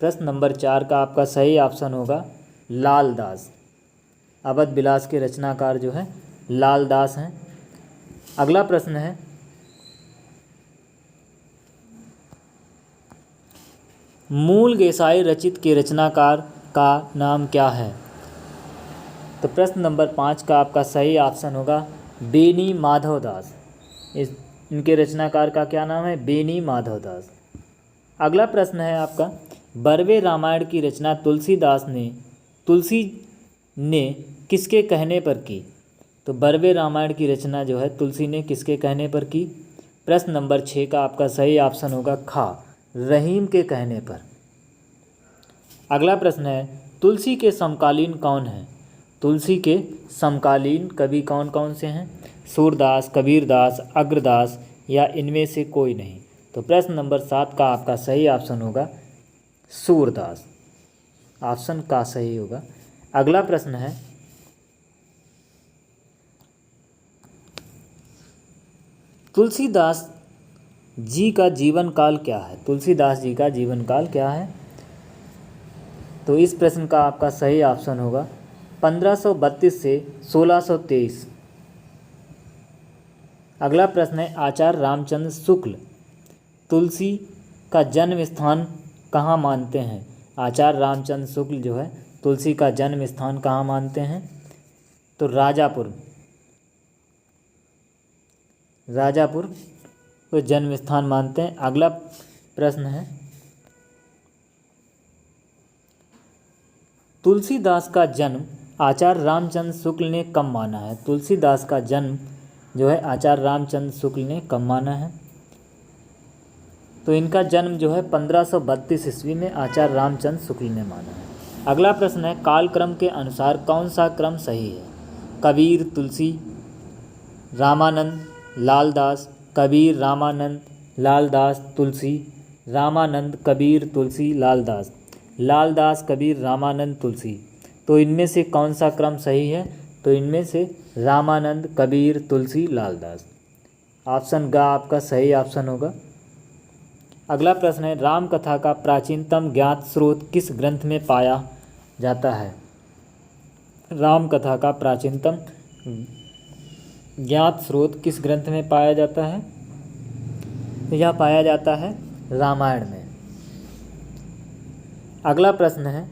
Speaker 1: प्रश्न नंबर 4 का आपका सही ऑप्शन होगा लाल दास। अवध विलास के रचनाकार जो है लाल दास हैं। अगला प्रश्न है मूल गेसाई रचित के रचनाकार का नाम क्या है? तो प्रश्न नंबर 5 का आपका सही ऑप्शन होगा बेनी माधव दास। इनके रचनाकार का क्या नाम है? बेनी माधव दास। अगला प्रश्न है आपका बरवे रामायण की रचना तुलसी ने किसके कहने पर की? तो बरवे रामायण की रचना जो है तुलसी ने किसके कहने पर की? प्रश्न नंबर 6 का आपका सही ऑप्शन होगा खा, रहीम के कहने पर। अगला प्रश्न है तुलसी के समकालीन कौन है? तुलसी के समकालीन कवि कौन कौन से हैं? सूरदास, कबीरदास, अग्रदास या इनमें से कोई नहीं। तो प्रश्न नंबर 7 का आपका सही ऑप्शन होगा सूरदास। ऑप्शन का सही होगा। अगला प्रश्न है तुलसीदास जी का जीवन काल क्या है? तुलसीदास जी का जीवन काल क्या है? तो इस प्रश्न का आपका सही ऑप्शन होगा 1532 से 1623। अगला प्रश्न है आचार्य रामचंद्र शुक्ल तुलसी का जन्म स्थान कहाँ मानते हैं? आचार्य रामचंद्र शुक्ल जो है तुलसी का जन्म स्थान कहाँ मानते हैं? तो राजापुर को जन्म स्थान मानते हैं। अगला प्रश्न है तुलसीदास का जन्म आचार्य रामचंद्र शुक्ल ने कब माना है? तुलसीदास का जन्म जो है आचार्य रामचंद्र शुक्ल ने कब माना है? तो इनका जन्म जो है 1532 ईस्वी में आचार्य रामचंद्र शुक्ल ने माना है। अगला प्रश्न है कालक्रम के अनुसार कौन सा क्रम सही है? कबीर, तुलसी, रामानंद, लालदास, कबीर, रामानंद, लालदास, तुलसी, रामानंद, कबीर, तुलसी, लालदास, लालदास, कबीर, रामानंद, तुलसी। तो इनमें से कौन सा क्रम सही है? तो इनमें से रामानंद, कबीर, तुलसी, लालदास। ऑप्शन ग आपका सही ऑप्शन होगा। अगला प्रश्न है राम कथा का प्राचीनतम ज्ञात स्रोत किस ग्रंथ में पाया जाता है? राम कथा का प्राचीनतम ज्ञात स्रोत किस ग्रंथ में पाया जाता है? तो यह पाया जाता है रामायण में। अगला प्रश्न है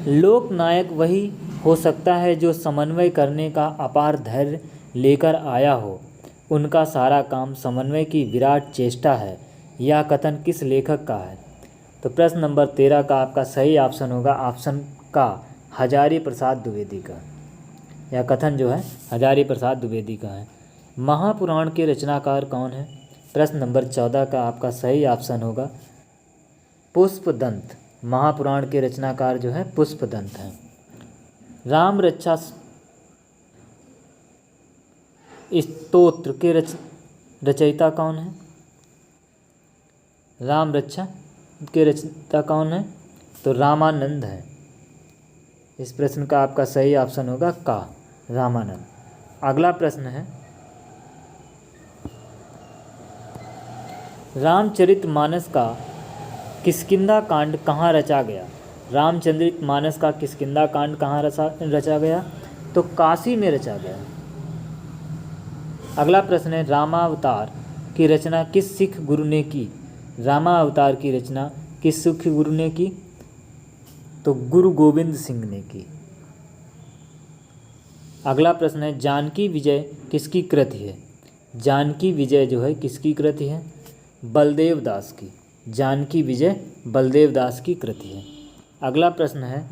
Speaker 1: लोकनायक वही हो सकता है जो समन्वय करने का अपार धैर्य लेकर आया हो। उनका सारा काम समन्वय की विराट चेष्टा है। यह कथन किस लेखक का है? तो प्रश्न नंबर 13 का आपका सही ऑप्शन होगा ऑप्शन का, हजारी प्रसाद द्विवेदी का। यह कथन जो है हजारी प्रसाद द्विवेदी का है। महापुराण के रचनाकार कौन है? प्रश्न नंबर 14 का आपका सही ऑप्शन होगा पुष्पदंत। महापुराण के रचनाकार जो है पुष्पदंत हैं। राम रक्षा स्तोत्र के रचयिता कौन है? राम रक्षा के रचयिता कौन है? तो रामानंद है। इस प्रश्न का आपका सही ऑप्शन होगा का, रामानंद। अगला प्रश्न है, रामचरितमानस का किष्किंधा कांड कहाँ रचा गया? रामचरितमानस का किष्किंधा कांड कहाँ रचा गया? तो काशी में रचा गया। अगला प्रश्न है, रामावतार की रचना किस सिख गुरु ने की? रामावतार की रचना किस सिख गुरु ने की? तो गुरु गोविंद सिंह ने की। अगला प्रश्न है, जानकी विजय किसकी कृति है? जानकी विजय जो है किसकी कृति है? बलदेव दास की। जानकी विजय बलदेव दास की कृति है। अगला प्रश्न है,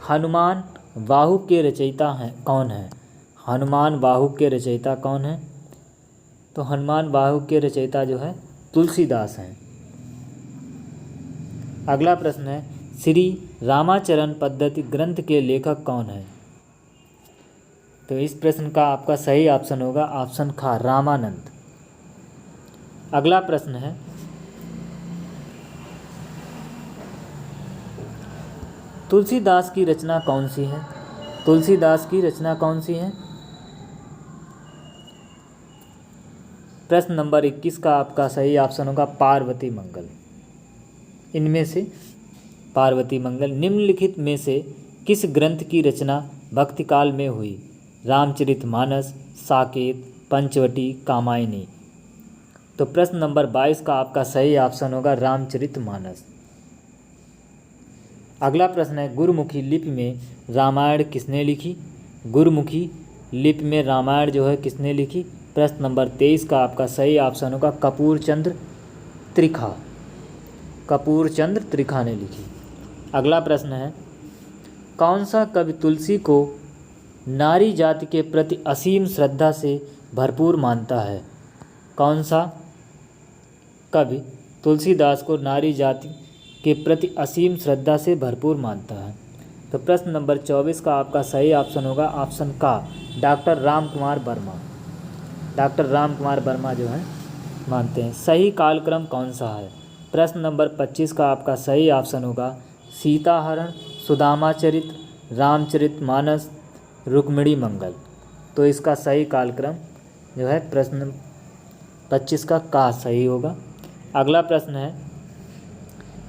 Speaker 1: हनुमान बाहु के रचयिता हैं कौन है? हनुमान बाहु के रचयिता कौन है? तो हनुमान बाहु के रचयिता जो है तुलसीदास हैं। अगला प्रश्न है, श्री रामाचरण पद्धति ग्रंथ के लेखक कौन है? तो इस प्रश्न का आपका सही ऑप्शन होगा ऑप्शन खा, रामानंद। अगला प्रश्न है, तुलसीदास की रचना कौन सी है? तुलसीदास की रचना कौन सी है? प्रश्न नंबर 21 का आपका सही ऑप्शन होगा पार्वती मंगल। इनमें से पार्वती मंगल। निम्नलिखित में से किस ग्रंथ की रचना भक्ति काल में हुई? रामचरितमानस, साकेत, पंचवटी, कामायनी। तो प्रश्न नंबर 22 का आपका सही ऑप्शन होगा रामचरितमानस। अगला प्रश्न है, गुरुमुखी लिपि में रामायण किसने लिखी? गुरुमुखी लिपि में रामायण जो है किसने लिखी? प्रश्न नंबर 23 का आपका सही ऑप्शन होगा कपूरचंद्र त्रिखा। कपूरचंद्र त्रिखा ने लिखी। अगला प्रश्न है, कौन सा कवि तुलसी को नारी जाति के प्रति असीम श्रद्धा से भरपूर मानता है? कौन सा कवि तुलसीदास को नारी जाति के प्रति असीम श्रद्धा से भरपूर मानता है? तो प्रश्न नंबर 24 का आपका सही ऑप्शन होगा ऑप्शन का, डॉक्टर राम कुमार वर्मा। डॉक्टर राम कुमार वर्मा जो है मानते हैं। सही कालक्रम कौन सा है? प्रश्न नंबर 25 का आपका सही ऑप्शन होगा सीताहरण, सुदामाचरित, रामचरितमानस, रुक्मिणी मंगल। तो इसका सही कालक्रम जो है प्रश्न 25 का सही होगा। अगला प्रश्न है,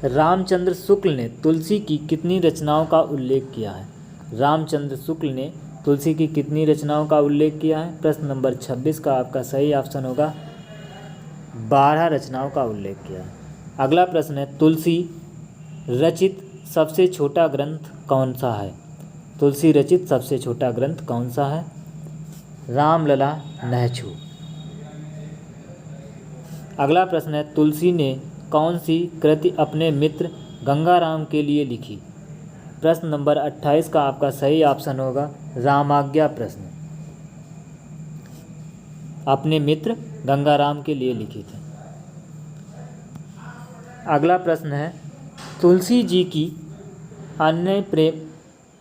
Speaker 1: रामचंद्र शुक्ल ने तुलसी की कितनी रचनाओं का उल्लेख किया है? रामचंद्र शुक्ल ने तुलसी की कितनी रचनाओं का उल्लेख किया है? प्रश्न नंबर 26 का आपका सही ऑप्शन होगा 12 रचनाओं का उल्लेख किया है। अगला प्रश्न है, तुलसी रचित सबसे छोटा ग्रंथ कौन सा है? तुलसी रचित सबसे छोटा ग्रंथ कौन सा है? रामलला नहछू। अगला प्रश्न है, तुलसी ने कौन सी कृति अपने मित्र गंगाराम के लिए लिखी? प्रश्न नंबर 28 का आपका सही ऑप्शन होगा रामाज्ञा प्रश्न। अपने मित्र गंगाराम के लिए लिखी थी। अगला प्रश्न है, तुलसी जी की अन्य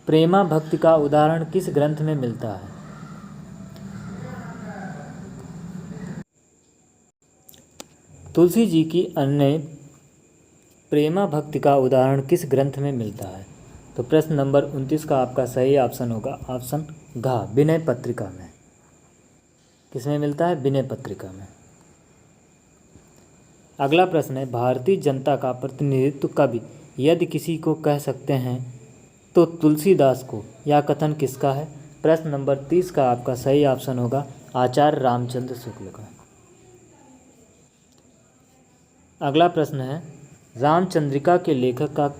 Speaker 1: प्रेमा भक्ति का उदाहरण किस ग्रंथ में मिलता है? तुलसी जी की अन्य प्रेमा भक्ति का उदाहरण किस ग्रंथ में मिलता है? तो प्रश्न नंबर 29 का आपका सही ऑप्शन होगा ऑप्शन घ, विनय पत्रिका में। किसमें मिलता है? विनय पत्रिका में। अगला प्रश्न है, भारतीय जनता का प्रतिनिधित्व कवि यदि किसी को कह सकते हैं तो तुलसीदास को। यह कथन किसका है? प्रश्न नंबर 30 का आपका सही ऑप्शन होगा आचार्य रामचंद्र शुक्ल का। अगला प्रश्न है, रामचंद्रिका के लेखक का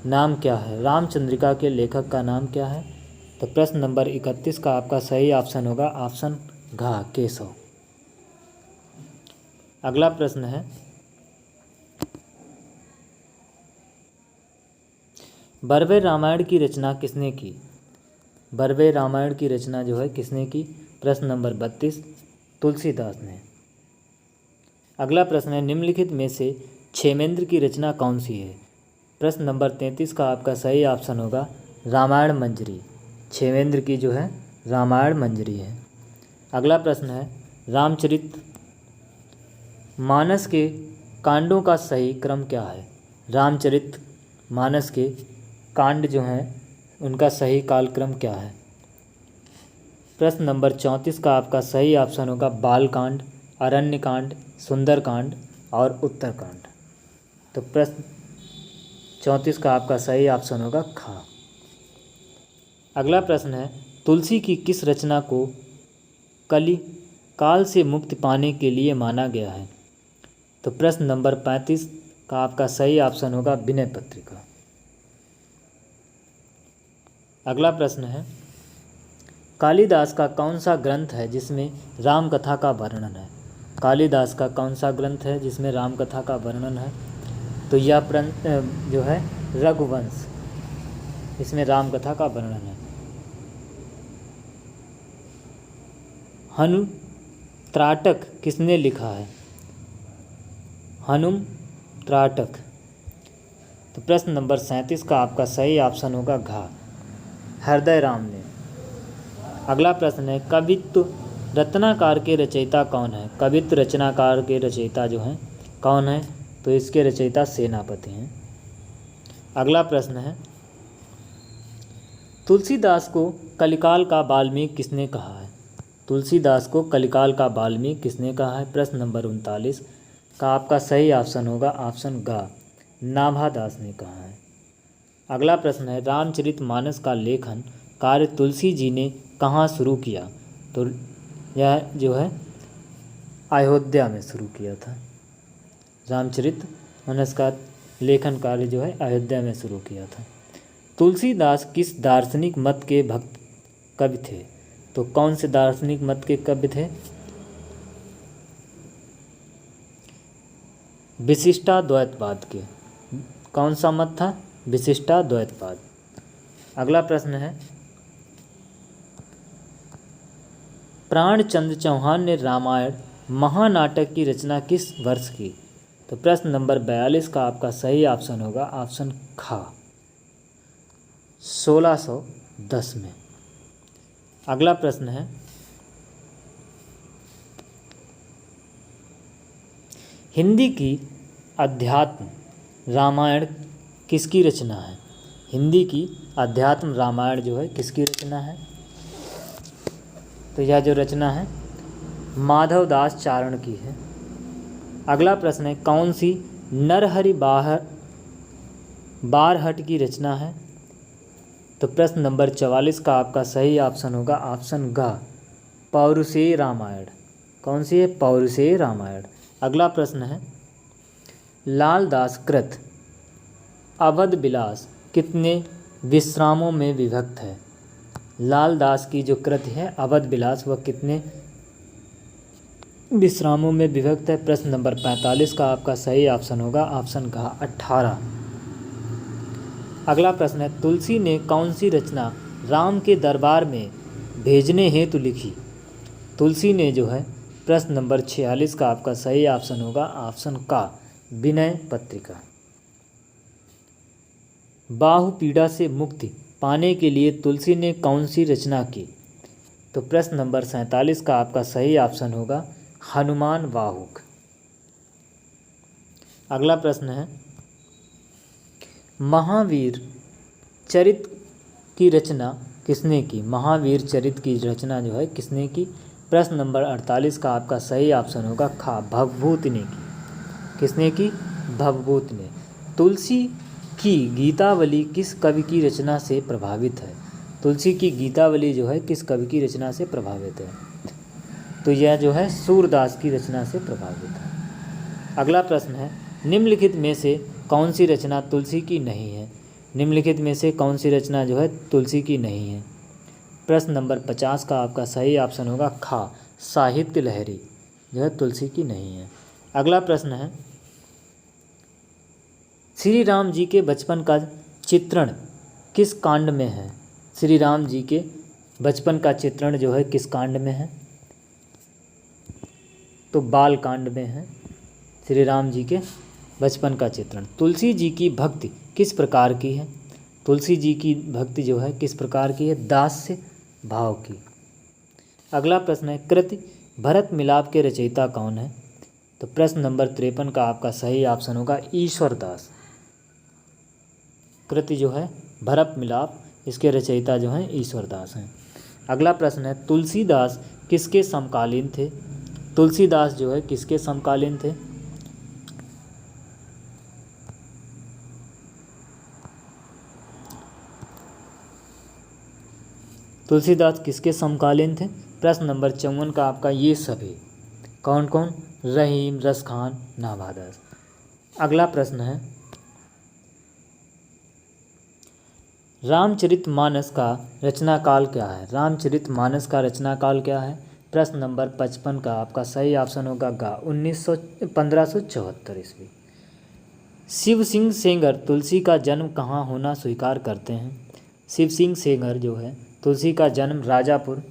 Speaker 1: नाम क्या है? रामचंद्रिका के लेखक का नाम क्या है? तो प्रश्न नंबर 31 का आपका सही ऑप्शन होगा ऑप्शन घ, केशव। अगला प्रश्न है, बर्वे रामायण की रचना किसने की? बर्वे रामायण की रचना जो है किसने की? प्रश्न नंबर 32 तुलसीदास ने। अगला प्रश्न है निम्नलिखित में से क्षेमेंद्र की रचना कौन सी है? प्रश्न नंबर 33 का आपका सही ऑप्शन होगा रामायण मंजरी। क्षेमेंद्र की जो है रामायण मंजरी है। अगला प्रश्न है रामचरित मानस के कांडों का सही क्रम क्या है? रामचरित मानस के कांड जो हैं उनका सही कालक्रम क्या है? प्रश्न नंबर 34 का आपका सही ऑप्शन होगा बालकांड, अरण्यकांड, सुंदरकांड और उत्तरकांड। तो प्रश्न 34 का आपका सही ऑप्शन होगा खा। अगला प्रश्न है तुलसी की किस रचना को कली काल से मुक्ति पाने के लिए माना गया है? तो प्रश्न नंबर 35 का आपका सही ऑप्शन होगा विनय पत्रिका। अगला प्रश्न है कालिदास का कौन सा ग्रंथ है जिसमें राम कथा का वर्णन है? कालिदास का कौन सा ग्रंथ है जिसमें राम कथा का वर्णन है? तो यह जो है रघुवंश, इसमें राम कथा का वर्णन है। हनु त्राटक किसने लिखा है? हनुम त्राटक। तो प्रश्न नंबर 37 का आपका सही ऑप्शन होगा घा, हृदय राम ने। अगला प्रश्न है कवित्व रत्नाकार के रचयिता कौन है? कवित्व रचनाकार के रचयिता जो हैं कौन है? तो इसके रचयिता सेनापति हैं। अगला प्रश्न है तुलसीदास को कलिकाल का वाल्मीकि किसने कहा है? तुलसीदास को कलिकाल का वाल्मीकि किसने कहा है? प्रश्न नंबर 39 का आपका सही ऑप्शन होगा ऑप्शन ग, नाभादास ने कहा है। अगला प्रश्न है रामचरितमानस का लेखन कार्य तुलसी जी ने कहाँ शुरू किया? तो यह जो है अयोध्या में शुरू किया था। रामचरितमानस का लेखन कार्य जो है अयोध्या में शुरू किया था। तुलसीदास किस दार्शनिक मत के भक्त कवि थे? तो कौन से दार्शनिक मत के कवि थे? विशिष्टाद्वैतवाद के। कौन सा मत था? विशिष्टाद्वैतवाद। अगला प्रश्न है प्राणचंद चौहान ने रामायण महानाटक की रचना किस वर्ष की? तो प्रश्न नंबर 42 का आपका सही ऑप्शन होगा ऑप्शन खा, 1610 में। अगला प्रश्न है हिंदी की अध्यात्म रामायण किसकी रचना है? हिंदी की अध्यात्म रामायण जो है किसकी रचना है? तो यह जो रचना है माधवदास चारण की है। अगला प्रश्न है कौन सी नरहरि बारहट की रचना है? तो प्रश्न नंबर 44 का आपका सही ऑप्शन होगा ऑप्शन ग, पौरुषेय रामायण। कौन सी है? पौरुषेय रामायण। अगला प्रश्न है लालदास कृत अवध विलास कितने विश्रामों में विभक्त है? लालदास की जो कृति है अवध विलास वह कितने विश्रामों में विभक्त है? प्रश्न नंबर 45 का आपका सही ऑप्शन होगा ऑप्शन घ, 18। अगला प्रश्न है तुलसी ने कौन सी रचना राम के दरबार में भेजने हेतु लिखी? तुलसी ने जो है प्रश्न नंबर 46 का आपका सही ऑप्शन होगा ऑप्शन का, विनय पत्रिका। बाहु पीड़ा से मुक्ति पाने के लिए तुलसी ने कौन सी रचना की? तो प्रश्न नंबर 47 का आपका सही ऑप्शन होगा हनुमान वाहुक। अगला प्रश्न है महावीर चरित की रचना किसने की? महावीर चरित की रचना जो है किसने की? प्रश्न नंबर 48 का आपका सही ऑप्शन होगा खा, भवभूति ने की। किसने की? भवभूति ने। तुलसी की गीतावली किस कवि की रचना से प्रभावित है? तुलसी की गीतावली जो है किस कवि की रचना से प्रभावित है? तो यह जो है सूरदास की रचना से प्रभावित है। अगला प्रश्न है निम्नलिखित में से कौन सी रचना तुलसी की नहीं है? निम्नलिखित में से कौन सी रचना जो है तुलसी की नहीं है? प्रश्न नंबर 50 का आपका सही ऑप्शन होगा खा, साहित्य लहरी जो है तुलसी की नहीं है। अगला प्रश्न है श्री राम जी के बचपन का चित्रण किस कांड में है? श्री राम जी के बचपन का चित्रण जो है किस कांड में है? तो बाल कांड में है श्री राम जी के बचपन का चित्रण। तुलसी जी की भक्ति किस प्रकार की है? तुलसी जी की भक्ति जो है किस प्रकार की है? दास्य भाव की। अगला प्रश्न है, कृति भरत मिलाप के रचयिता कौन है? तो प्रश्न नंबर 53 का आपका सही ऑप्शन होगा ईश्वर दास। कृति जो है भरत मिलाप, इसके रचयिता जो हैं ईश्वर दास हैं। अगला प्रश्न है, तुलसीदास किसके समकालीन थे? तुलसीदास जो है किसके समकालीन थे? तुलसीदास किसके समकालीन थे? प्रश्न नंबर 54 का आपका ये सभी कौन कौन? रहीम, रसखान, नाभादास। अगला प्रश्न है, रामचरितमानस का रचनाकाल क्या है? रामचरितमानस का रचनाकाल क्या है? प्रश्न नंबर 55 का आपका सही ऑप्शन होगा गा 1574 ईस्वी। शिव सिंह सेंगर तुलसी का जन्म कहाँ होना स्वीकार करते हैं? शिव सिंह सेंगर जो है तुलसी का जन्म राजापुर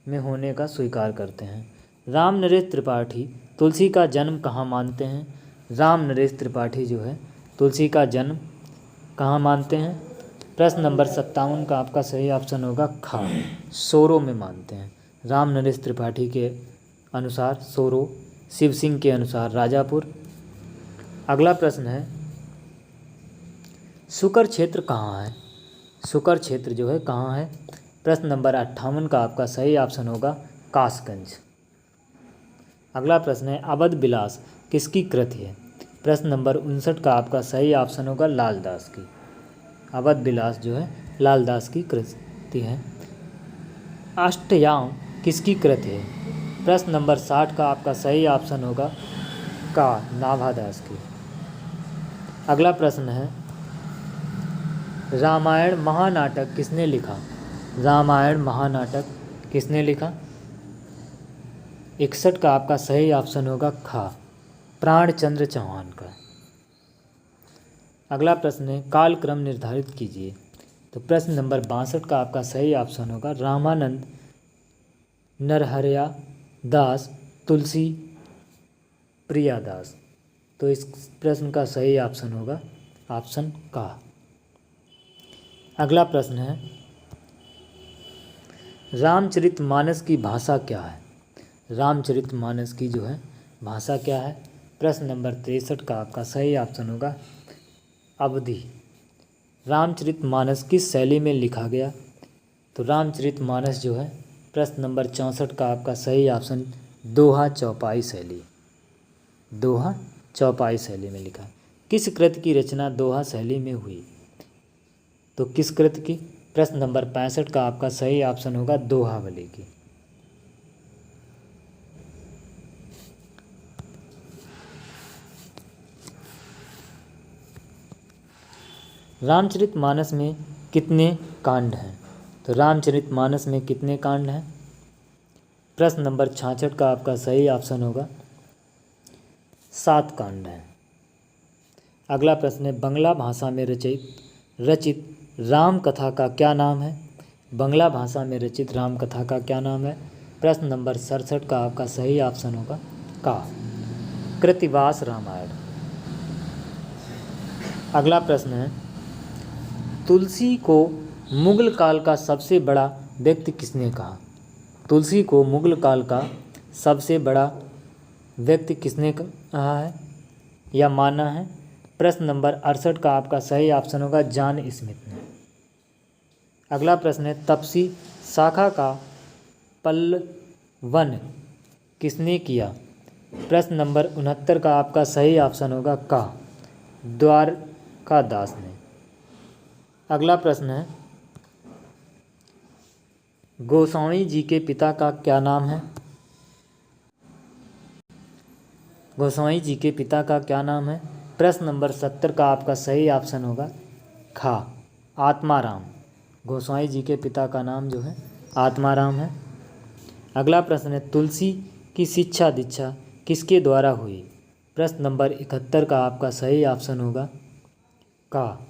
Speaker 1: में होने का स्वीकार करते हैं। राम नरेश त्रिपाठी तुलसी का जन्म कहाँ मानते हैं? राम नरेश त्रिपाठी जो है तुलसी का जन्म कहाँ मानते हैं? प्रश्न नंबर 57 का आपका सही ऑप्शन होगा खा, सोरो में मानते हैं। राम नरेश त्रिपाठी के अनुसार सोरो, शिव सिंह के अनुसार राजापुर। अगला प्रश्न है, शुकर क्षेत्र कहाँ है? शुकर क्षेत्र जो है कहाँ है? प्रश्न नंबर 58 का आपका सही ऑप्शन होगा कासगंज। अगला प्रश्न है, अवध विलास किसकी कृति है? प्रश्न नंबर 59 का आपका सही ऑप्शन होगा लालदास की। अवध विलास जो है लालदास की कृति है। अष्टयाम किसकी कृति है? प्रश्न नंबर 60 का आपका सही ऑप्शन होगा का, नाभादास की। अगला प्रश्न है, रामायण महानाटक किसने लिखा? रामायण महानाटक किसने लिखा? 61 का आपका सही ऑप्शन होगा खा, प्राणचंद्र चौहान का। अगला प्रश्न है, कालक्रम निर्धारित कीजिए। तो प्रश्न नंबर 62 का आपका सही ऑप्शन होगा रामानंद नरहरिया दास तुलसी प्रिया दास। तो इस प्रश्न का सही ऑप्शन होगा ऑप्शन का। अगला प्रश्न है, रामचरितमानस की भाषा क्या है? रामचरितमानस की जो है भाषा क्या है? प्रश्न नंबर 63 का आपका सही ऑप्शन होगा अवधि। रामचरितमानस किस शैली में लिखा गया? तो रामचरितमानस जो है प्रश्न नंबर 64 का आपका सही ऑप्शन दोहा चौपाई शैली, दोहा चौपाई शैली में लिखा है। किस कृति की रचना दोहा शैली में हुई? तो किस कृति की? प्रश्न नंबर 65 का आपका सही ऑप्शन होगा दोहावली की। रामचरितमानस में कितने कांड हैं? तो रामचरितमानस में कितने कांड हैं? प्रश्न नंबर 66 का आपका सही ऑप्शन होगा 7 कांड हैं। अगला प्रश्न है, बंगला भाषा में रचित राम कथा का क्या नाम है? बंगला भाषा में रचित राम कथा का क्या नाम है? प्रश्न नंबर 67 का आपका सही ऑप्शन होगा का, कृतिवास रामायण। अगला प्रश्न है, तुलसी को मुगल काल का सबसे बड़ा व्यक्ति किसने कहा? तुलसी को मुगल काल का सबसे बड़ा व्यक्ति किसने कहा है या माना है? प्रश्न नंबर 68 का आपका सही ऑप्शन होगा जॉन स्मिथ ने। अगला प्रश्न है, तपसी शाखा का पल्लवन किसने किया? प्रश्न नंबर 69 का आपका सही ऑप्शन होगा का, द्वारकादास ने। अगला प्रश्न है, गोस्वामी जी के पिता का क्या नाम है? गोस्वामी जी के पिता का क्या नाम है? प्रश्न नंबर 70 का आपका सही ऑप्शन होगा खा, आत्माराम। गोस्वामी जी के पिता का नाम जो है आत्माराम है। अगला प्रश्न है, तुलसी की शिक्षा दीक्षा किसके द्वारा हुई? प्रश्न नंबर 71 का आपका सही ऑप्शन होगा का,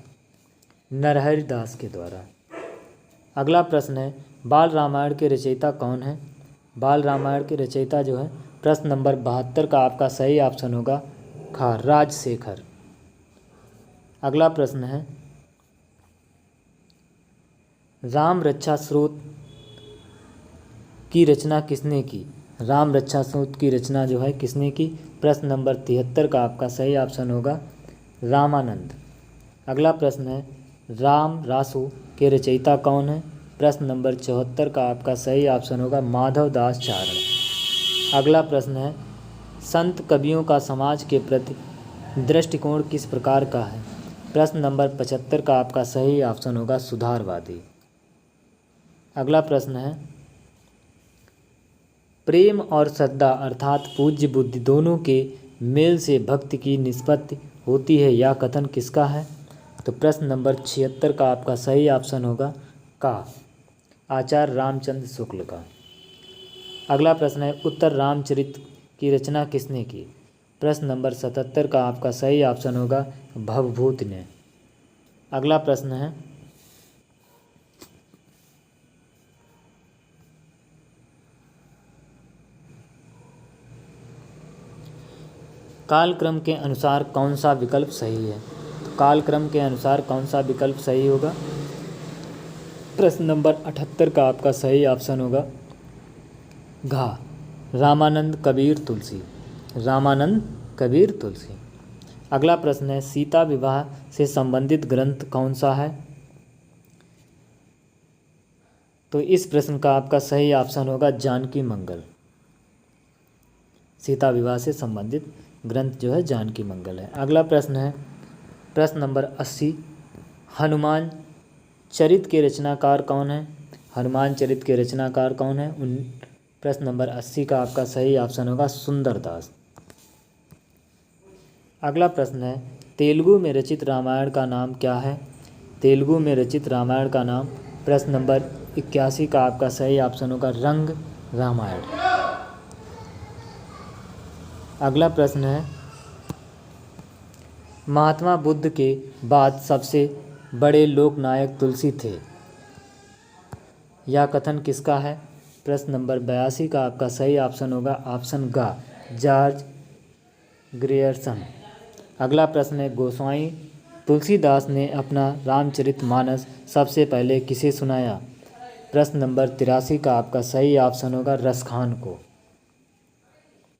Speaker 1: नरहरि दास के द्वारा। अगला प्रश्न है, बाल रामायण के रचयिता कौन है? बाल रामायण के रचयिता जो है, प्रश्न नंबर 72 का आपका सही ऑप्शन होगा खा, राजशेखर। अगला प्रश्न है, राम रक्षा स्रोत की रचना किसने की? राम रक्षा स्रोत की रचना जो है किसने की? प्रश्न नंबर 73 का आपका सही ऑप्शन होगा रामानंद। अगला प्रश्न है, राम रासु के रचयिता कौन है? प्रश्न नंबर 74 का आपका सही ऑप्शन होगा माधव दास चारण। अगला प्रश्न है, संत कवियों का समाज के प्रति दृष्टिकोण किस प्रकार का है? प्रश्न नंबर 75 का आपका सही ऑप्शन होगा सुधारवादी। अगला प्रश्न है, प्रेम और श्रद्धा अर्थात पूज्य बुद्धि दोनों के मेल से भक्ति की निष्पत्ति होती है, यह कथन किसका है? तो प्रश्न नंबर 76 का आपका सही ऑप्शन होगा का, आचार्य रामचंद्र शुक्ल का। अगला प्रश्न है, उत्तर रामचरित की रचना किसने की? प्रश्न नंबर 77 का आपका सही ऑप्शन होगा भवभूति ने। अगला प्रश्न है, कालक्रम के अनुसार कौन सा विकल्प सही है? तो कालक्रम के अनुसार कौन सा विकल्प सही होगा? प्रश्न नंबर 78 का आपका सही ऑप्शन होगा घा, रामानंद कबीर तुलसी। रामानंद कबीर तुलसी। अगला प्रश्न है, सीता विवाह से संबंधित ग्रंथ कौन सा है? तो इस प्रश्न का आपका सही ऑप्शन होगा जानकी मंगल। सीता विवाह से संबंधित ग्रंथ जो है जानकी मंगल है। अगला प्रश्न है, प्रश्न नंबर 80, हनुमान चरित के रचनाकार कौन है? हनुमान चरित के रचनाकार कौन है? प्रश्न नंबर 80 का आपका सही ऑप्शन होगा सुंदरदास। अगला प्रश्न है, तेलुगु में रचित रामायण का नाम क्या है? तेलुगु में रचित रामायण का नाम, प्रश्न नंबर 81 का आपका सही ऑप्शन होगा रंग रामायण। अगला प्रश्न है, महात्मा बुद्ध के बाद सबसे बड़े लोकनायक तुलसी थे, यह कथन किसका है? प्रश्न नंबर 82 का आपका सही ऑप्शन होगा ऑप्शन गा, जॉर्ज ग्रियर्सन। अगला प्रश्न है, गोस्वामी तुलसीदास ने अपना रामचरितमानस सबसे पहले किसे सुनाया? प्रश्न नंबर 83 का आपका सही ऑप्शन होगा रसखान को।